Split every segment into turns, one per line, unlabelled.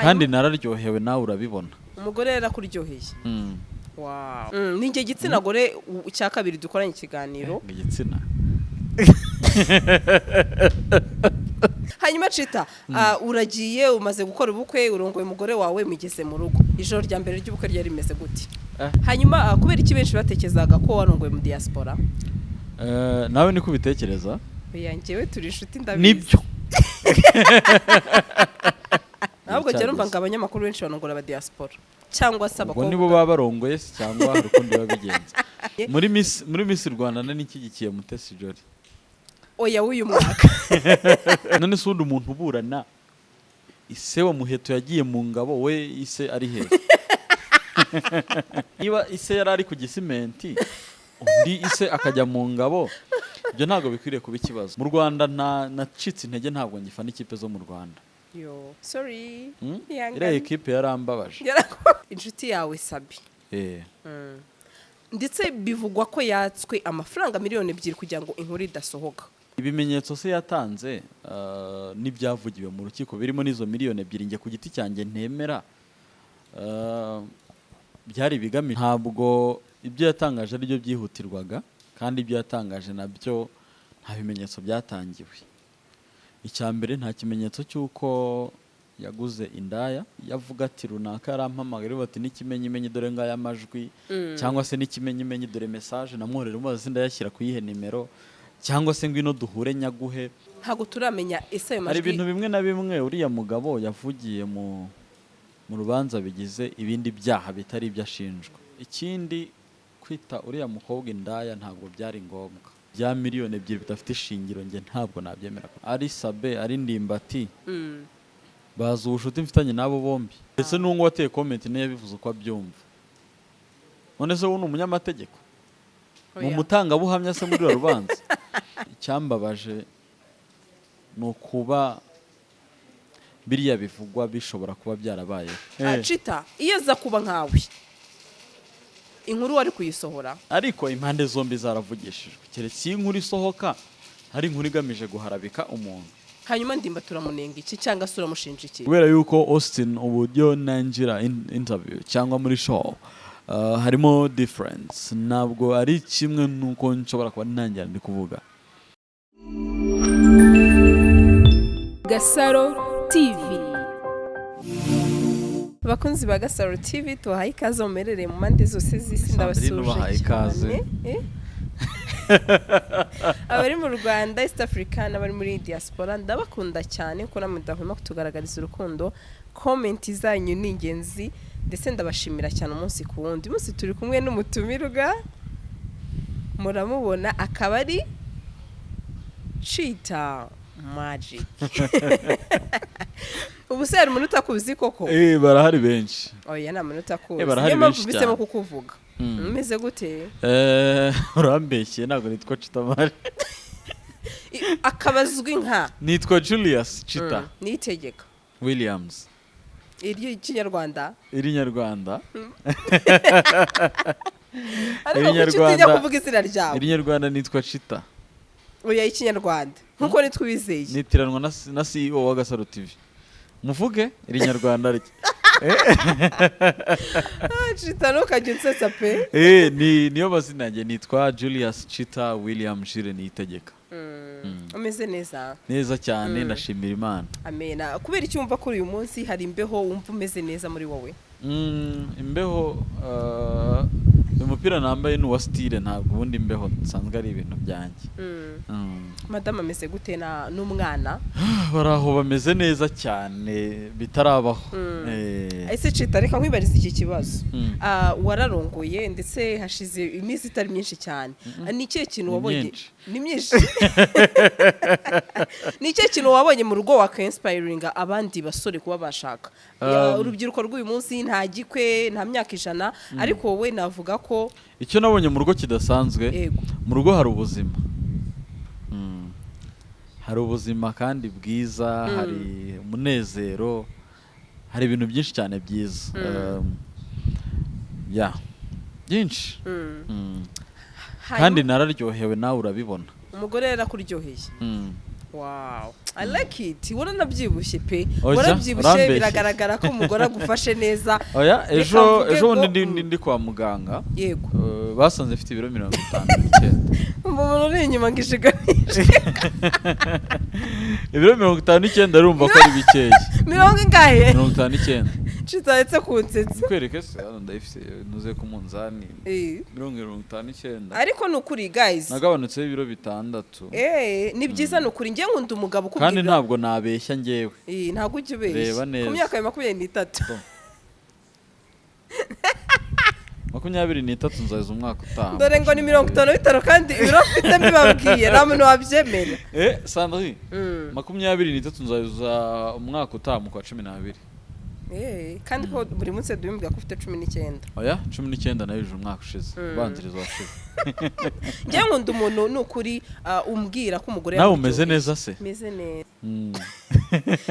kandi nararyohewe nawe urabibona.
Umugore yarakuryoheye. Wow. Ninjye gitsina gore cya kabiri dukoranye ikiganiro.
Igitsina.
Hanyuma CHITA uragiye umaze gukora ubukwe urongoye umugore wawe mugeze mu rugo. Ijoro rya mbere ry'ubukwe ryari rimeze gute? Hanyuma kubera iki benshi batekezaga ko warongoye mu diaspora?
Nawe niko ubitekereza?
Oya njyewe turi inshuti ndabizi.
Nibyo.
Ntabwo cyane umva ngo abanyamakuru benshi banongora aba diaspora cyangwa se abakobwa.
Nibo baba barongoye cyangwa urukundo babigenza. Muri Miss Rwanda nanikigikiye Mutesi Jolly.
Oya w'uyu mwaka.
None se undi umuntu uburana ise wa muheto yagiye mu ngabo we ise ari he? Niba ise yarari ku gisimenti undi ise akajya mu ngabo byo ntago bikwiriye kuba ikibazo. Mu Rwanda nacitse intege ntabwo ngifana ikipe zo mu Rwanda.
Yo, sorry.
Ire equipe yarambabaje.
Inshuti yawe SABIN. Ndetse bivugwa ko yatswe amafaranga miliyoni 2 kugira ngo inkuru idasohoka.
Ibimenyetso se yatanze n'ibyavugiwe mu rukiko birimo n'izo miliyoni 2 nge ku giti cyanjye ntemera. Byari bigamije ntabwo ibyo yatangaje ari byo byihutirwaga kandi ibyo yatangaje nabyo nta bimenyetso byatangiwe. Icyambere nta kimenyetso cyuko yaguze indaya yavuga ati runaka yarampamagara bati n'ikimenyimenyi dore ngaya amajwi cyangwa se n'ikimenyimenyi dore message namworera umubaza ndayashyira ku yihe nimero cyangwa se ngwino duhure nyaguhe.
Ntago turamenya ese ayo majwi.
Hari ibintu bimwe na bimwe uriya mugabo yavugiye mu rubanza bigize ibindi byaha bitari ibyo ashinjwa. Ikindi kwita uriya mukobwa indaya ntabwo byari ngombwa. Bya miliyoni 2 bidafite ishingiro nge ntabwo nabyemera. Ari Sabe ari Ndimbati. Baza ubushuti mfitanye nabo bombi. Ese n'ungu wateye comment ne yabivuze uko abyumva. None se wowe umunyamategeko? Mu mutanga buhamya se muri rubanza. Icyambabaje no kuba biriya bivugwa bishobora kuba byarabaye.
CHITA iyo za kuba nkawe inkuru wari kuyisohora
ariko impande zombi zaravugishijwe keretse inkuru isohoka hari inkuru igamije guharabika umuntu.
Hanyuma Ndimba turamunenga iki cyangwa se uramushinja iki?
Kubera yuko Austin uburyo nangira interview cyangwa muri show harimo difference ntabwo ari kimwe nuko nshobora kuba nangira ndi kuvuga.
GASARO TV. Bakunzi ba GASARO TV tuhaye ikaze umerereye mu mande zose z'isi ndabasuje cyane. Abari mu Rwanda, East Africa n'abari muri diaspora ndabakunda cyane ko namwe udahwema kutugaragariza urukundo. Comment zanyu ni ingenzi ndetse ndabashimira cyane umunsi ku wundi. Umunsi turi kumwe n'umutumirwa muramubona akaba ari CHITA Magic. Ubu se hari umuntu utakuzi koko?
Barahari benshi.
Oya nta muntu utakuzi.
Barahari benshi cyane.
Bisemo kukuvuga. Umeze gute?
Urambeshye ntabwo nitwa CHITA Mari.
Akabazwi nka
nitwa Julius CHITA.
Nitegeka
Williams.
Iri Kinyarwanda?
Iri Nyarwanda.
Ariko kuvuga izina ryawe.
Iri Nyarwanda nitwa CHITA.
Oya Ikinyarwanda. Nkuko nitwa bizeye.
Nitiranwa na CEO wa GASARO TV. Muvuge iri Nyarwanda rye.
CHITA no kagitsetsa pe.
Niyo mazina nge nitwa Julius CHITA William Jire Nitegeka.
Umeze neza?
Neza cyane ndashimira Imana.
Amena. Kubera icyumva kuri uyu munsi hari imbeho wumva umeze neza muri wowe?
Imbeho umupira nambaye n'uwa style ntabwo ubundi imbeho nsanzwe ari ibintu byanjye.
Madame ameze gute n'umwana?
Baraho bameze neza cyane bitarabaho.
Ese CHITA reka nkwibariza iki kibazo. Wararongoye ndetse hashize iminsi itari myinshi cyane. Ni ikihe kintu wabonye? Ni myinshi. Ni ikihe kintu wabonye mu rugo waka-inspiring abandi basore kuba bashaka? Urubyiruko rw'uyu munsi nta gikwe nta myaka 100 ariko wowe navuga ko
icyo nabonye mu rugo kidasanzwe mu rugo hari ubuzima. Hari ubuzima kandi bwiza, hari umunezero, hari ibintu byinshi cyane byiza. Byinshi. Kandi nararyohewe nawe urabibona.
Umugore yarakuryoheye. Wow, I like it. Waranabyibushye pe.
Oya,
Warabyibushye
urambeshye.
biragaragara ko umugore agufashe neza.
Oya,
Reka
ejo
mvuge
ejo
ngo,
ndi kwa muganga.
Yego.
Basanze mfite ibiro 59.
Umuntu uri inyuma ngishiganishe.
Ibiro 59 urumva ko ari bikeya.
Mirongo ingahe?
59.
Citaretse kunsetsa.
Kwereke se hano ndayifite nuze ku munzani. 59.
Ariko nukuri guys.
Nagabanutse ibiro 6.
Ni byiza nukuri ngiye nkunda umugabo kubwira.
Kandi ntabwo nabeshya ngewe.
Ntabwo ujye ubeshya.
Reba neza.
Ku myaka ya 23.
23 nzaza umwaka utaha.
Dore ngo ni 55 kandi ibiro mfite mbibabwiye nta muntu wabyemera.
Sandri. 23 nzaza umwaka utaha mu kwa 12.
Kandi ko buri munsi duhimbwa ko ufite 19.
Oya 19 nayuje umwaka ushize. Banziriza washize.
Ngiye nkunda umuntu nukuri umbwira ko umugore
nawe umeze neza se.
Meze neza.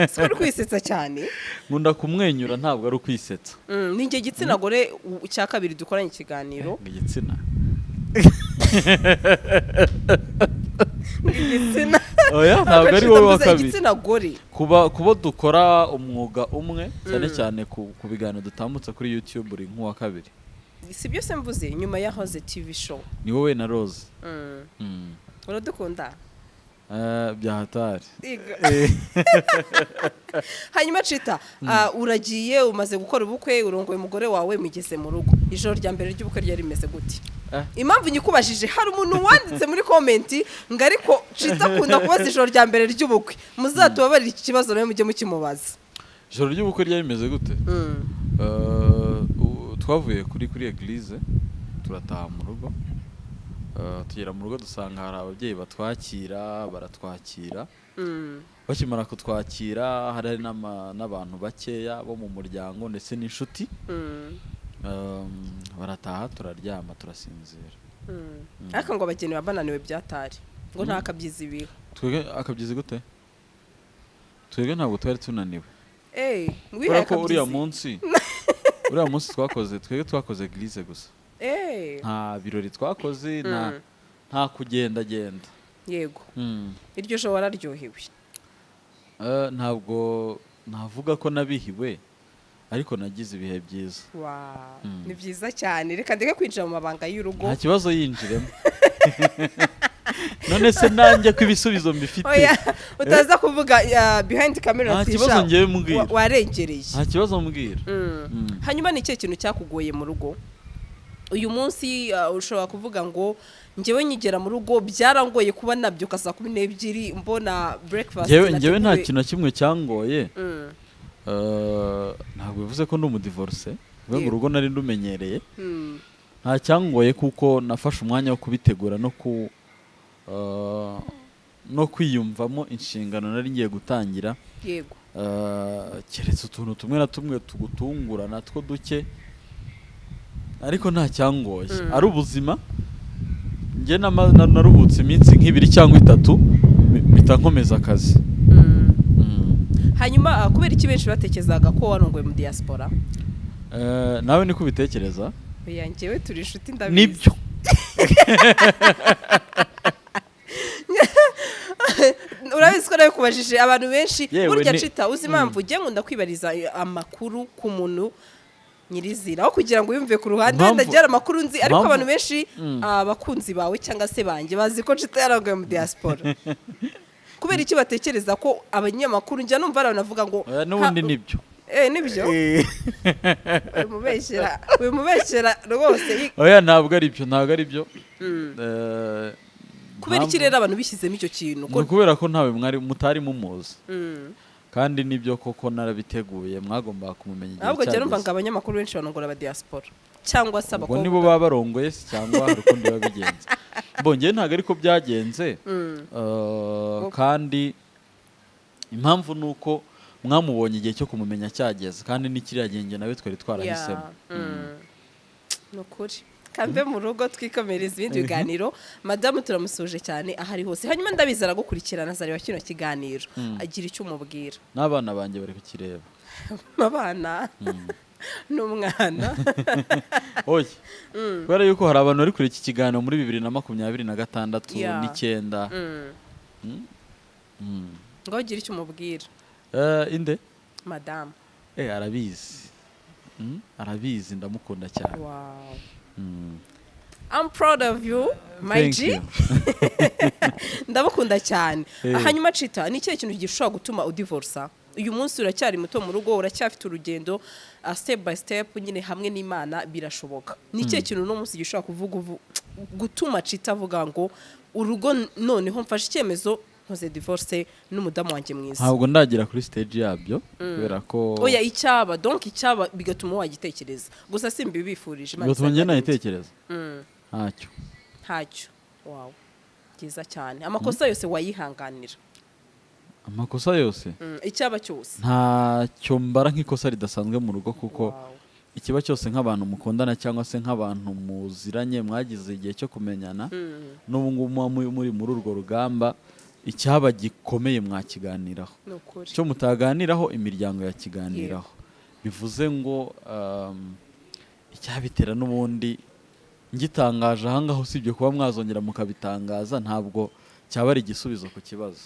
Siko kwisetsa cyane.
Nkunda kumwenyura ntabwo ari ukwisetsa.
Ni nge gitsina gore cya kabiri dukoranye ikiganiro.
Igitsina.
Igitsina.
Oya ntabwo ari wowe wa kabiri.
Igitsina gore.
Kuba dukora umwuga umwe cyane cyane ku biganiro dutambutsa kuri YouTube uri nk'uwa kabiri.
Si byo se mvuze nyuma ya Hoze TV show.
Ni wowe na Rose.
Uradukunda?
Byahatari.
Hanyuma Chita, uragiye umaze gukora ubukwe urongoye umugore wawe mugeze mu rugo. Ijoro rya mbere ry'ubukwe ryari rimeze gute? Impamvu nyikubajije hari umuntu wanditse muri comment ngo ariko Chita akunda kubaza ijoro rya mbere ry'ubukwe. Muzatubabarira iki kibazo nawe mujye mukimubaza.
Ijoro ry'ubukwe ryari rimeze gute? Twavuye kuri eglise turataha mu rugo. Tugera mu rugo dusanga hari ababyeyi batwakira baratwakira. Bakimara kutwakira hari n'abantu bakeya bo mu muryango ndetse n'inshuti. Barataha turaryama turasinzira.
Ariko ngo abageni babananiwe byatari ngo nta kabyizi biho.
Twege akabyizi gute? Twege ntabwo twari tunaniwe.
Wihaye
ko uriya munsi twege twakoze eglise gusa. Nta birori twakoze nta kugenda.
Yego. Iryo joro wararyohewe.
Ntabwo navuga ko nabihiwe ariko nagize ibihe byiza.
Ni byiza cyane. Reka ndeke kwinjira mu mabanga y'urugo.
Nta kibazo yinjiremo. None se nanjye ko ibisubizo mbifite.
Oya utaza kuvuga behind camera
nta kibazo ngiye mbwira.
Warengereye.
Nta kibazo mbwira.
Hanyuma ni ikihe kintu cyakugoye mu rugo? Uyu munsi ushobora kuvuga ngo ngewe nyigera mu rugo byarangoye kuba nabyuka saa 12 mbona breakfast.
Ngewe nta kintu na kimwe cyangoye. Ntabwo bivuze ko ndi umudivorce. Mu rugo nari ndumenyereye. Nta cyangoye kuko nafashe umwanya wo kubitegura no kwiyumvamo inshingano nari ngiye gutangira.
Yego.
Keretse utuntu tumwe na tumwe tugutungura natwo duke. Ariko nta cyangoye. Ari ubuzima. Nge naruhutse iminsi nk'ibiri cyangwa 3 mpita nkomeza akazi.
Hanyuma kubera iki benshi batekerezaga ko warongoye mu diaspora?
Nawe niko ubitekereza?
Oya ngewe turi inshuti ndabizi.
Nibyo.
Urabizi ko nawe kubajije abantu benshi burya Chita uzi impamvu ugiye nkunda kwibariza amakuru ku muntu nyirizira aho kugira ngo yumve ku ruhande ndagira amakuru nzi ariko abantu benshi abakunzi bawe cyangwa se banjye bazi ko Chita yarangoye mu diaspora. Kubera iki batekereza ko abanyamakuru njya numva banavuga ngo
n'ubundi nibyo.
Nibyo. Wimubeshyera rwose.
Oya ntabwo ari byo.
Kubera iki rero abantu bishyizemo icyo kintu?
Kubera ko ntawe mutari mumuzi. Kandi nibyo koko narabiteguye mwagomba kumumenya igihe cyane.
Ahubwo cyane ngo abanyamakuru benshi banongora aba diaspora cyangwa se abakobwa.
Ubwo nibo baba barongoye cyangwa urukundo babigenza. Bongeye ntago ariko byagenze. Kandi impamvu nuko mwamubonye igihe cyo kumumenya cyageze kandi n'ikiriya genge nawe twari twarahisemo.
Nukuri. Kambe mu rugo twikomereza ibindi biganiro. Madamu turamusuje cyane ahari hose. Hanyuma ndabizara gukurikirana zari wa kino kiganiro. Agira icyo umubwira.
N'abana banjye bari kukireba.
Abana. N'umwana.
Oye. Kubera yuko hari abantu bari kuri iki kiganiro muri 2026 9.
ngo ugire icyo umubwira.
Inde
Madame
arabizi. Arabizi ndamukunda cyane.
Wow. I'm proud of you, my G. Ndabakunda cyane. Hanyuma CHITA, ni ikihe kintu gishobora gutuma udivorsa? Uyu munsi uracyari muto mu rugo, uracyafite urugendo, step by step nyine hamwe n'Imana birashoboka. Ni ikihe kintu no munsi gishobora kuvuga gutuma CHITA avuga ngo urugo noneho mfashe icyemezo nkoze divorce n'umudamu wanjye mwiza? Ntabwo ndagira kuri stage yabyo kubera ko oya icyaba donc icyaba bigatuma wagitekereza. Gusa simbi bifurije Imana. Ngo njye nayitekereza. Ntacyo. Wow. Byiza cyane. Amakosa yose wayihanganira? Amakosa yose? Icyaba cyose. Ntacyo mbara nk'ikosa ridasanzwe mu rugo kuko ikiba cyose nk'abantu mukundana cyangwa se nk'abantu muziranye mwagize igihe cyo kumenyana n'ubu ngubu muri urwo rugamba icyaba gikomeye mwakiganiraho. Cyo mutaganiraho imiryango yakiganiraho. Bivuze ngo icyabitera n'ubundi ngitangaje ahangaho usibye kuba mwazongera mukabitangaza ntabwo cyaba ari igisubizo ku kibazo.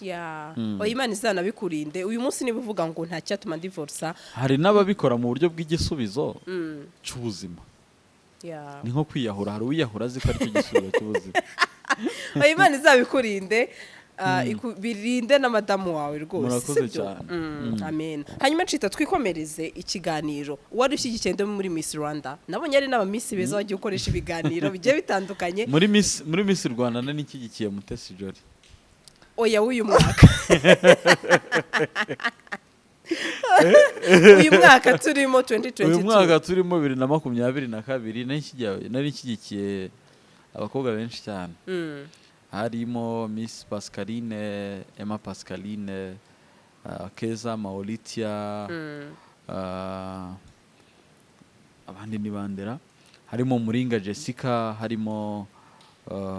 Imana izanabikurinde. Uyu munsi niba uvuga ngo nta cyatuma divorce, hari n'ababikora mu buryo bw'igisubizo cy'ubuzima. Ni nko kwiyahura. Hari uwiyahura azi ko ari cyo gisubizo cy'ubuzima. Imana izabikurinde. Birinde na madamu wawe rwose. Murakoze cyane. Amen. Hanyuma CHITA, twikomereze ikiganiro. Wari ushyigikiye ndo muri Miss Rwanda? Nabonye ari n'abamisi beza bagiye gukoresha ibiganiro bigiye bitandukanye. Muri Miss Rwanda nani nshyigikiye Mutesi Jolly. Oya w'uyu mwaka. Uyu mwaka turimo 2022. Uyu mwaka turimo 2022 nari nshyigikiye abakobwa benshi cyane. Harimo Miss Pascaline, Emma Pascaline, Keza Maolitia, abandi ni bandera. Harimo Muringa Jessica, harimo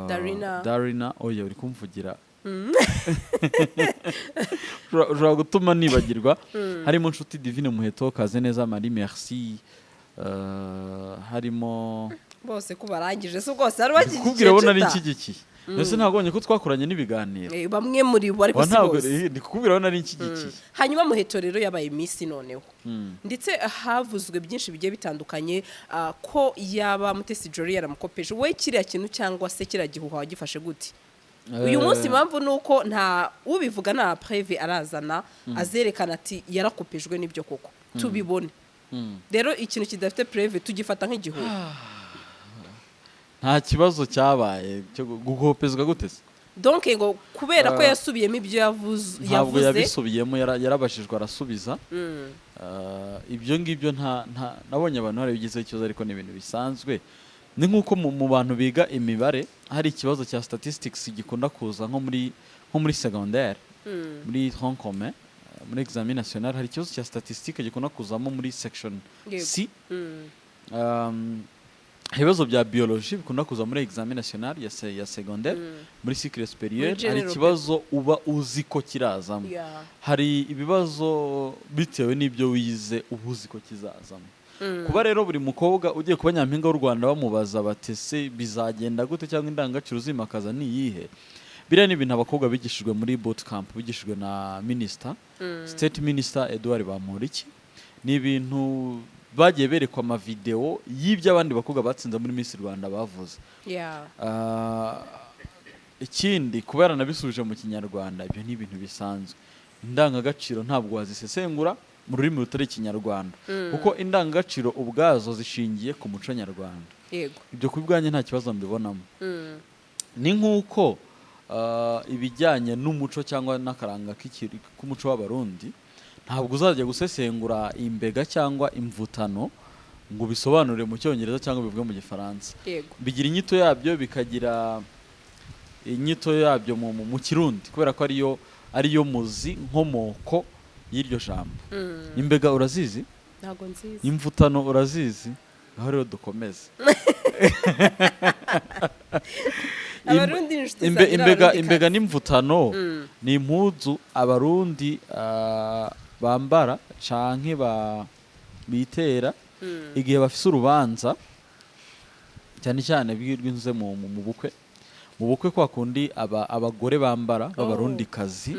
Darina. Oya uri kumvugira. Ushobora gutuma nibagirwa. Harimo Nshuti Divine Muheto, Kazeneza Marie Merci, harimo bose kubarangije so bwose ari bagije kubwira bona ari inshyigikiye. Nese ntabonye ko twakoranye n'ibiganiro. Bamwe muri bo ariko sibose. Ndikubwira bona ari inshyigikiye. Hanyuma Muheto rero yabaye Miss noneho. Ndetse havuzwe byinshi bigiye bitandukanye ko yaba Mutesi Jolly yaramukopeje. We kiriya kintu cyangwa se kiriya gihuha wagifashe gute? Uyu munsi impamvu nuko nta ubivuga na preve arazana azerekana ati yarakopejwe n'ibyo koko tubibone. Rero ikintu kidafite preve tugifata nk'igihuha. Nta kibazo cyabaye cyo gukopezwa gute se? Donc ngo kubera ko yasubiyemo ibyo yavuze ntabwo yabisubiyemo yarabashijwe arasubiza. Ibyo ngibyo nabonye abantu hari bigize ikibazo ariko ni ibintu bisanzwe. Ni nkuko mu bantu biga imibare hari ikibazo cya statistics gikunda kuza nko muri secondaire muri tronc commun muri examen national hari ikibazo cya statistique gikunda kuzamo muri section C. Ibibazo bya biologie bikunda kuza muri examen national ya secondaire muri cycle supérieur hari ikibazo uba uzi ko kirazamo. Hari ibibazo bitewe n'ibyo wize ubuzi ko kizazamo. Kuba rero buri mukobwa ugiye kuba nyampinga w'u Rwanda bamubaza batese bizagenda gute cyangwa indangagaciro uzimakaza ni iyihe? Biriya ni ibintu abakobwa bigishijwe muri boot camp bigishijwe na state minister Edouard Bamporiki. Ni ibintu bagiye berekwa ama video y'ibyo abandi bakobwa batsinze muri Miss Rwanda bavuze. Ikindi kubera nabisubije mu Kinyarwanda ibyo ni ibintu bisanzwe. Indangagaciro ntabwo wazisesengura mu rurimi rutari Ikinyarwanda kuko indangagaciro ubwazo zishingiye ku muco nyarwanda. Ibyo kubwanye nta kibazo mbibonamo. Ni nkuko ibijyanye n'umuco cyangwa n'akaranga k'umuco w'abarundi ntabwo uzajya gusesengura imbega cyangwa imvutano ngo bisobanure mu Cyongereza cyangwa bivuge mu Gifaransa. Bigira inyito yabyo bikagira inyito yabyo mu Kirundi kubera ko ariyo muzi nkomoko y'iryo jambo. Imbega urazizi? Ntago nzizi. Imvutano urazizi? Aho rero dukomeze. Imbega n'imvutano ni impuzu abarundi bambara canke bitera igihe bafise urubanza cyane cyane bwirwinze mu bukwe.
mu bukwe kwa kundi abagore bambara b'abarundikazi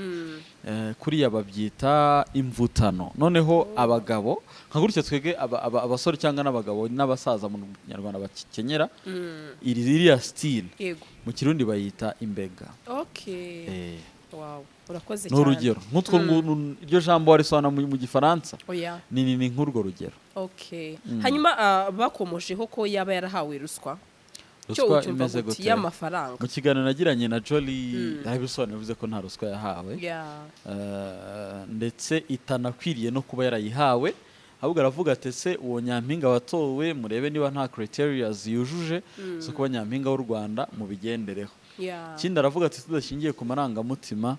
kuriya babyita imvutano. Noneho abagabo nka gutya twege abasore cyangwa n'abagabo n'abasaza mu Nyarwanda bakikenyera iriya style mu Kirundi bayita imbega.
Okay. Wow, urakoze cyane.
N'urugero nk'utwo iryo jambo warisona mu Gifaransa.
Oya.
Ni nk'urwo rugero.
Okay. Hanyuma bakomojeho ko yaba yarahawe ruswa.
Ruswa imeze gute
y'amafaranga.
Mu kiganiro nagiranye na Jolie yabisobanura bivuze ko nta ruswa yahawe. Ndetse itanakwiriye no kuba yarayihawe. Ahubwo aravuga ati se uwo nyampinga watowe murebe niba nta criteria yujuje zo kuba nyampinga w'u Rwanda mu bigendereho. Kindi aravuga ati tudashingiye ku marangamutima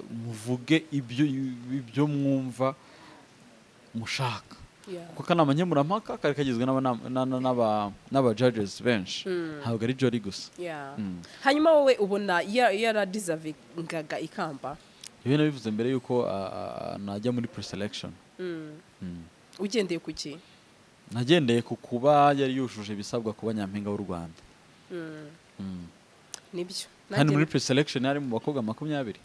muvuge ibyo mwumva mushaka. Kuko akanama nkemurampaka kari kagizwe n'aba judges benshi ntabwo ari Jolie gusa.
Hanyuma wowe ubona yaradizavingaga ikamba?
Ibyo nabivuze mbere yuko najya muri pre-selection.
Ugendeye ku ki?
Nagendeye ku kuba yari yujuje ibisabwa kuba nyampinga w'u Rwanda.
Nibyo.
Hano muri pre-selection yari mu bakobwa 20.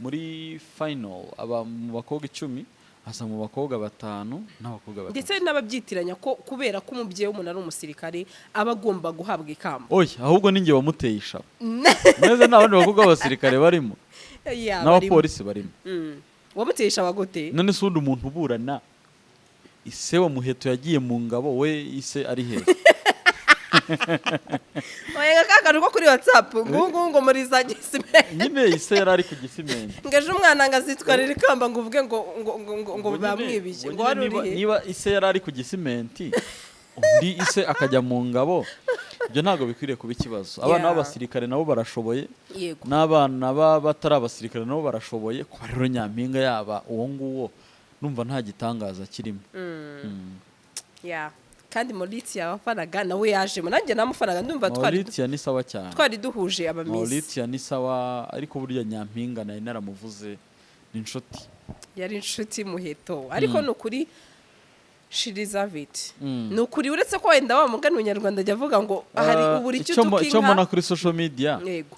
Muri final aba mu bakobwa 10. Asa mu bakobwa 5 n'abakobwa 3.
Ndetse n'ababyitiranya ko kubera ko umubyeyi w'umuntu ari umusirikare aba agomba guhabwa ikamba.
Oya, ahubwo ninjye wamuteye ishaba. Neze n'abandi bakobwa b'abasirikare barimo. N'abapolisi barimo.
Wamuteye ishaba gute?
None se undi umuntu uburana ise wa muheto yagiye mu ngabo we ise ari he?
Oya kakanu ko kuri WhatsApp ngo muri za gisimenti.
Nyine ise yari ari ku gisimenti.
Ngaje umwana ngazitwarira ikamba ngo uvuge ngo bamwibije ngo wari uri.
Niba ise yari ari ku gisimenti undi ise akajya mu ngabo ibyo ntago bikwiriye kuba ikibazo. Abana b'abasirikare nabo barashoboye. N'abana batari abasirikare nabo barashoboye. Kwa rero nyampinga yaba uwo nguwo numva nta gitangaza kirimo.
Kandi Mauritia wafanaga nawe yajemo nanjye namufanaga ndumva
Mauritia ni sawa cyane.
Twari duhuje abamisi.
Mauritia ni sawa ariko burya nyampinga nayo naramuvuze ni inshuti.
Yari inshuti muheto ariko nukuri Shirizavit. Nukuri uretse ko wenda wa mugani Nyarwanda ajya avuga ngo hari uburi cyo tukinka. Cyo mbona
kuri social media.
Yego.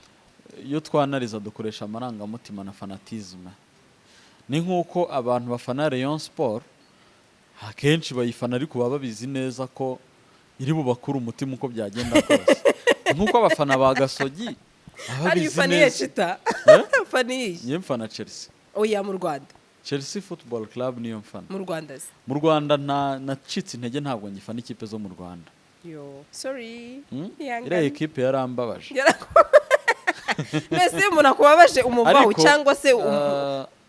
Iyo twanariza dukoresha amarangamutima na fanatisme. Ni nkuko abantu bafana Rayon Sport akenshi bayifana ariko baba babizi neza ko iri bubakura umutima uko byagenda kose. Nkuko abafana ba Gasogi
ababizi neza. CHITA. Fani.
Yemfana Chelsea.
Oya mu Rwanda.
Chelsea Football Club niyo mfana.
Mu Rwanda.
Mu Rwanda nacitse intege ntabwo ngifana ikipe zo mu Rwanda.
Sorry.
Iriya ekipe yarambabaje.
Nese umuntu akubabaje umuvaho cyangwa se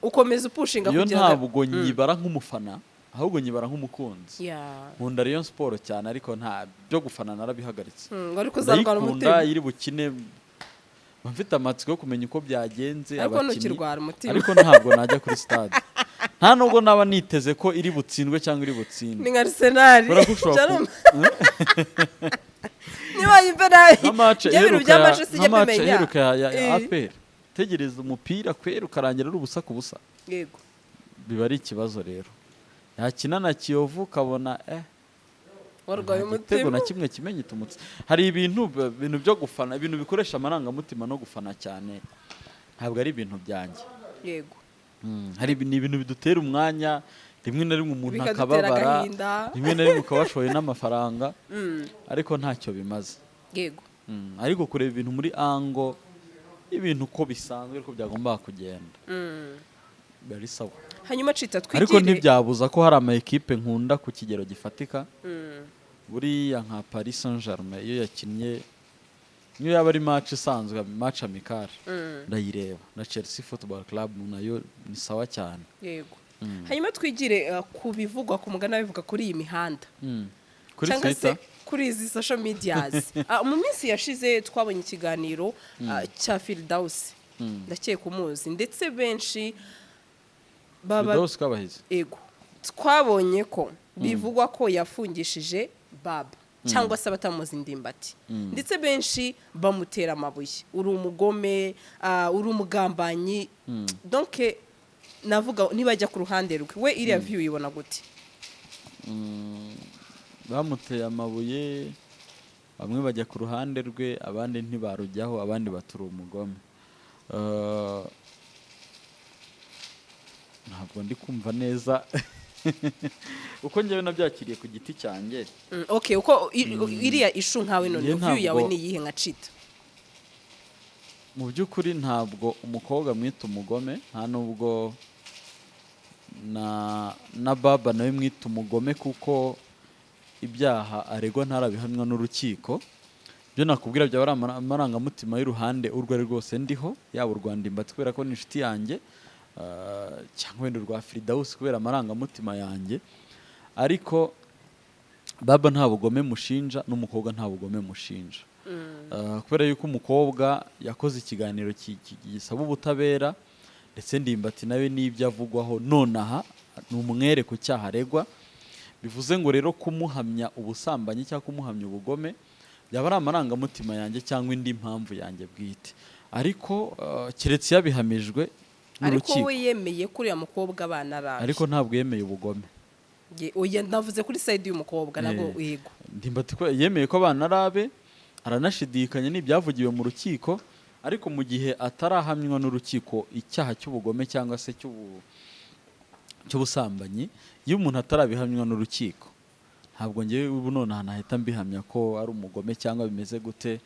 ukomeza upushinga
kugira. Yo ntabwo nyibara nk'umufana. Ahubwo nyibara nk'umukunzi. Nkunda Rayon Sport cyane ariko nta byo gufana narabihagaritse.
Ariko uzarwara umutima.
Iri bukine mfite amatsiko yo kumenya uko byagenze
abakinnyi.
Ariko ntabwo najya kuri stade. Nta nubwo naba niteze ko iri butsindwe cyangwa iri butsinde.
Ni nka Arsenal. Niba yibera y'ibintu by'amaje sije kumenya.
Ya APR. Tegereza umupira kwera ukarangira ari ubusa ku busa.
Yego.
Biba ari ikibazo rero. Yakina na Kiyovu kabona
warwaye umutima
na kimwe kimenye tumutse. Hari ibintu byo gufana, ibintu bikoresha amarangamutima no gufana cyane. Ntabwo ari ibintu byanjye.
Yego.
Hari ibintu bidutera umwanya, rimwe na rimwe umuntu akababara, rimwe na rimwe ukabashoye n'amafaranga, ariko ntacyo bimaze.
Yego.
Ariko kureba ibintu muri ango, ibintu uko bisanzwe ariko byagomba kugenda. Bari sawa.
Hanyuma CHITA twigire.
Ariko ntibyabuza ko hari ama equipe nkunda ku kigero gifatika. Buriya nka Paris Saint-Germain iyo yakinnye niyo yaba ari match isanzwe, match amicale ndayireba. Na Chelsea Football Club nayo ni sawa cyane.
Yego. Hanyuma twigire kubivugwa ku mugana bivuga kuri iyi mihanda.
Kuri CHITA
kuri izi social medias. Mu minsi yashize twabonye ikiganiro cya Firdaus. Ndakeka umuzi ndetse benshi
Firdaus kabahize.
Ego. Twabonye ko bivugwa ko yafungishije baba cyangwa se abatamuzi NDIMBATI. Ndetse benshi bamutera amabuye. Uri umugome, uri umugambanyi. Donc navuga nibajya ku ruhande rwe. We iriya view yibona gute?
Bamuteye amabuye bamwe bajya ku ruhande rwe abandi ntibarujyaho abandi batura umugome. Ntabwo ndi kumva neza uko njyewe nabyakiriye ku giti cyanjye.
Okay, uko iriya ishu nkawe none view yawe ni iyihe nka CHITA?
Mu by'ukuri ntabwo umukobwa mwita umugome, nta nubwo na baba nawe mwita umugome, kuko ibyaha aregwa ntarabihamwa n'urukiko. Byo nakubwira byaba ari amarangamutima y'uruhande urwo ari rwose ndiho, yaba urwa NDIMBATI kubera ko ni inshuti yanjye, cyangwa wenda urwa Firidausi kubera amarangamutima yanjye. Ariko baba nta bugome mushinja n'umukobwa nta bugome mushinja. Kubera yuko umukobwa yakoze ikiganiro gisaba ubutabera, ndetse NDIMBATI nawe n'ibyo avugwaho nonaha ni umwere ku cyaha aregwa. Bivuze ngo rero kumuhamya ubusambanyi cyangwa kumuhamya ubugome byaba ari amarangamutima yanjye cyangwa indi mpamvu yanjye bwite. Ariko keretse yabihamijwe n'urukiko.
Ariko we yemeye kuri ya mukobwa abana araje.
Ariko ntabwo yemeye ubugome.
Oya, ndavuze kuri side y'umukobwa nabwo yego.
NDIMBATI ko yemeye ko abana arabe, aranashidikanya n'ibyavugiwe mu rukiko, ariko mu gihe atarahamywa n'urukiko icyaha cy'ubugome cyangwa se cy'ubusambanyi, iyo umuntu atarabihamywa n'urukiko ntabwo ngewe ubu nonaha nahita mbihamya ko ari umugome cyangwa bimeze gute.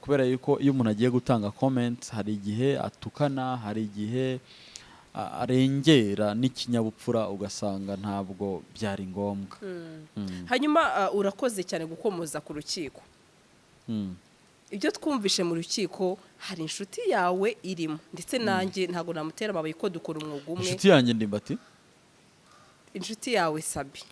Kubera yuko iyo umuntu agiye gutanga comment hari igihe atukana, hari igihe arengera n'ikinyabupfura, ugasanga ntabwo byari ngombwa.
Hanyuma urakoze cyane gukomoza ku rukiko. Ibyo twumvishe mu rukiko hari inshuti yawe irimo, ndetse nanjye ntago namutera amabuye ko dukora umwuga umwe.
Inshuti yanjye NDIMBATI?
Inshuti yawe SABIN.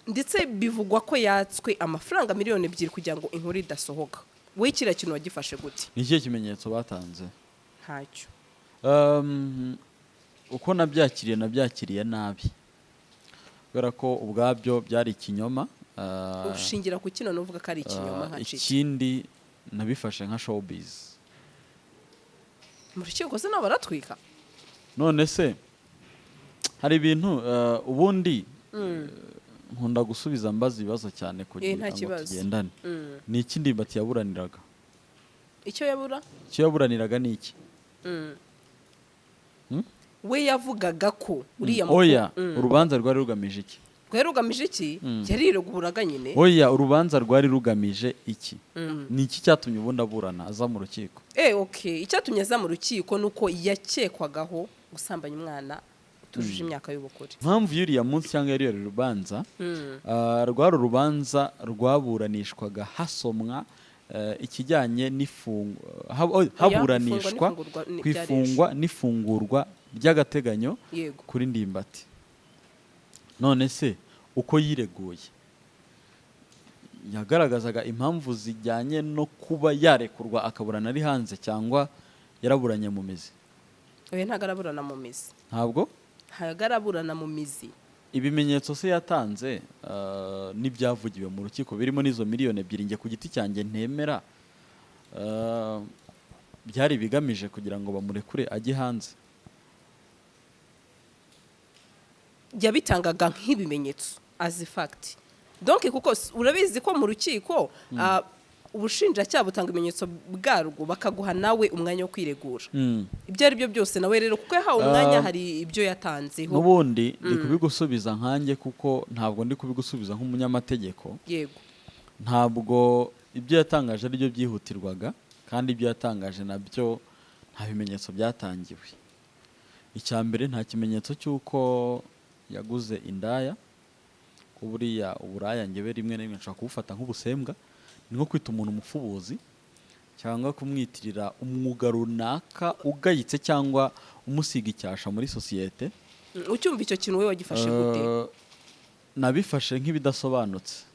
Ndetse bivugwa ko yatswe amafaranga miliyoni 2 kugira ngo inkuru idasohoka. We kira kintu wagifashe gute?
Ni ikihe kimenyetso batanze?
Ntacyo.
Uko nabyakiriye nabi, kubera ko ubwabyo byari ikinyoma.
Ushingira ku kino nuvuga ko ari ikinyoma nka CHITA.
Ikindi nabifashe nka showbiz.
Mu rukiko se nabaratwika?
None se hari ibintu ubundi nkunda gusubiza mbaza ibibazo cyane kugira ngo tugendane. Ni iki NDIMBATI yaburaniraga?
Icyo yabura?
Icyo yaburaniraga ni iki?
We yavugaga ko uriya mukobwa.
Oya, urubanza rwari rugamije iki?
Rwari rugamije iki? Yariruguraga nyine.
Oya, urubanza rwari rugamije iki? Ni iki cyatumye ubundi aburana aza mu rukiko?
Okay, icyatumye aza mu rukiko nuko yakekwagaho gusambanya umwana tujuje imyaka y'ubukure.
Mpamvu y'uriya munsi cyangwa yari rubanza, rwari urubanza rwaburanishwaga hasomwa ikijyanye haburanishwa kwifungwa n'ifungurwa ry'agateganyo kuri NDIMBATI. None se uko yireguye yagaragazaga impamvu zijyanye no kuba yarekurwa akaburana ari hanze, cyangwa yaraburanye mu mizi?
Oya, ntago araburana mu mizi.
Ntabwo
hagaraburana mu mizi.
Ibimenyetso se yatanze n'ibyavugiwe mu rukiko birimo n'izo miliyoni 2 nge ku giti cyanjye ntemera byari bigamije kugira ngo bamurekure ajye hanze.
Yabitangaga nk'ibimenyetso as a fact. Donc kuko urabizi ko mu rukiko ubushinjacyaha butanga ibimenyetso bwarwo bakaguha nawe umwanya wo kwiregura. Ibyo ari byo byose nawe rero kuko yahawe umwanya hari ibyo yatanzeho.
N'ubundi ndi kubigusubiza nkanjye kuko ntabwo ndi kubigusubiza nk'umunyamategeko.
Yego.
Ntabwo ibyo yatangaje ari byo byihutirwaga, kandi ibyo yatangaje nabyo nta bimenyetso byatangiwe. Icyambere nta kimenyetso cy'uko yaguze indaya, ko buriya uburaya ngebe rimwe na rimwe nshaka kubufata nk'ubusembwa, ni nko kwita umuntu umufubuzi cyangwa kumwitirira umwuga runaka ugayitse cyangwa umusiga icyasha muri sosiyete.
Ucyumva icyo kintu we wagifashe gute?
Nabifashe nk'ibidasobanutse.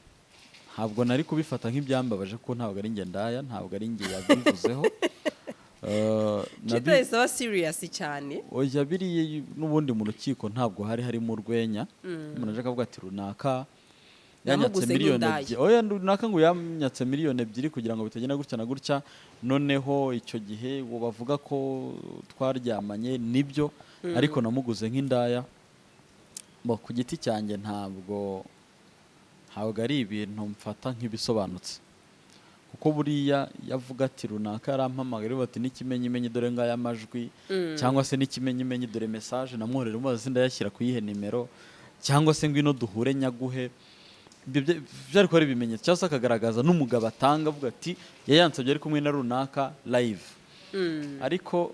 Ntabwo nari kubifata nk'ibyambabaje kuko ntabwo ari nge ndaya, ntabwo ari nge yabivuzeho.
CHITA isaba serious cyane.
Oya, biriye n'ubundi mu rukiko ntabwo harimo urwenya. Umuntu aje akavuga ati runaka yanyatse miliyoni 2. Oya, runaka ngo yanyatse miliyoni 2 kugira ngo bitagenda gutya na gutya. Noneho icyo gihe wo bavuga ko twaryamanye nibyo, ariko namuguze nk'indaya. Ku giti cyanjye ntabwo ntabwo ari ibintu mfata nk'ibisobanutse kuko buriya yavuga ati runaka yarampamagaye bati n'ikimenyimenyi dore ngaya amajwi cyangwa se n'ikimenyimenyi dore message namworera umubaza ndayashyira ku yihe nimero cyangwa se ngwino duhure nyaguhe byari ko ari ibimenyetso cyangwa se akagaragaza n'umugabo atanga avuga ati yayansabye ari kumwe na runaka live ariko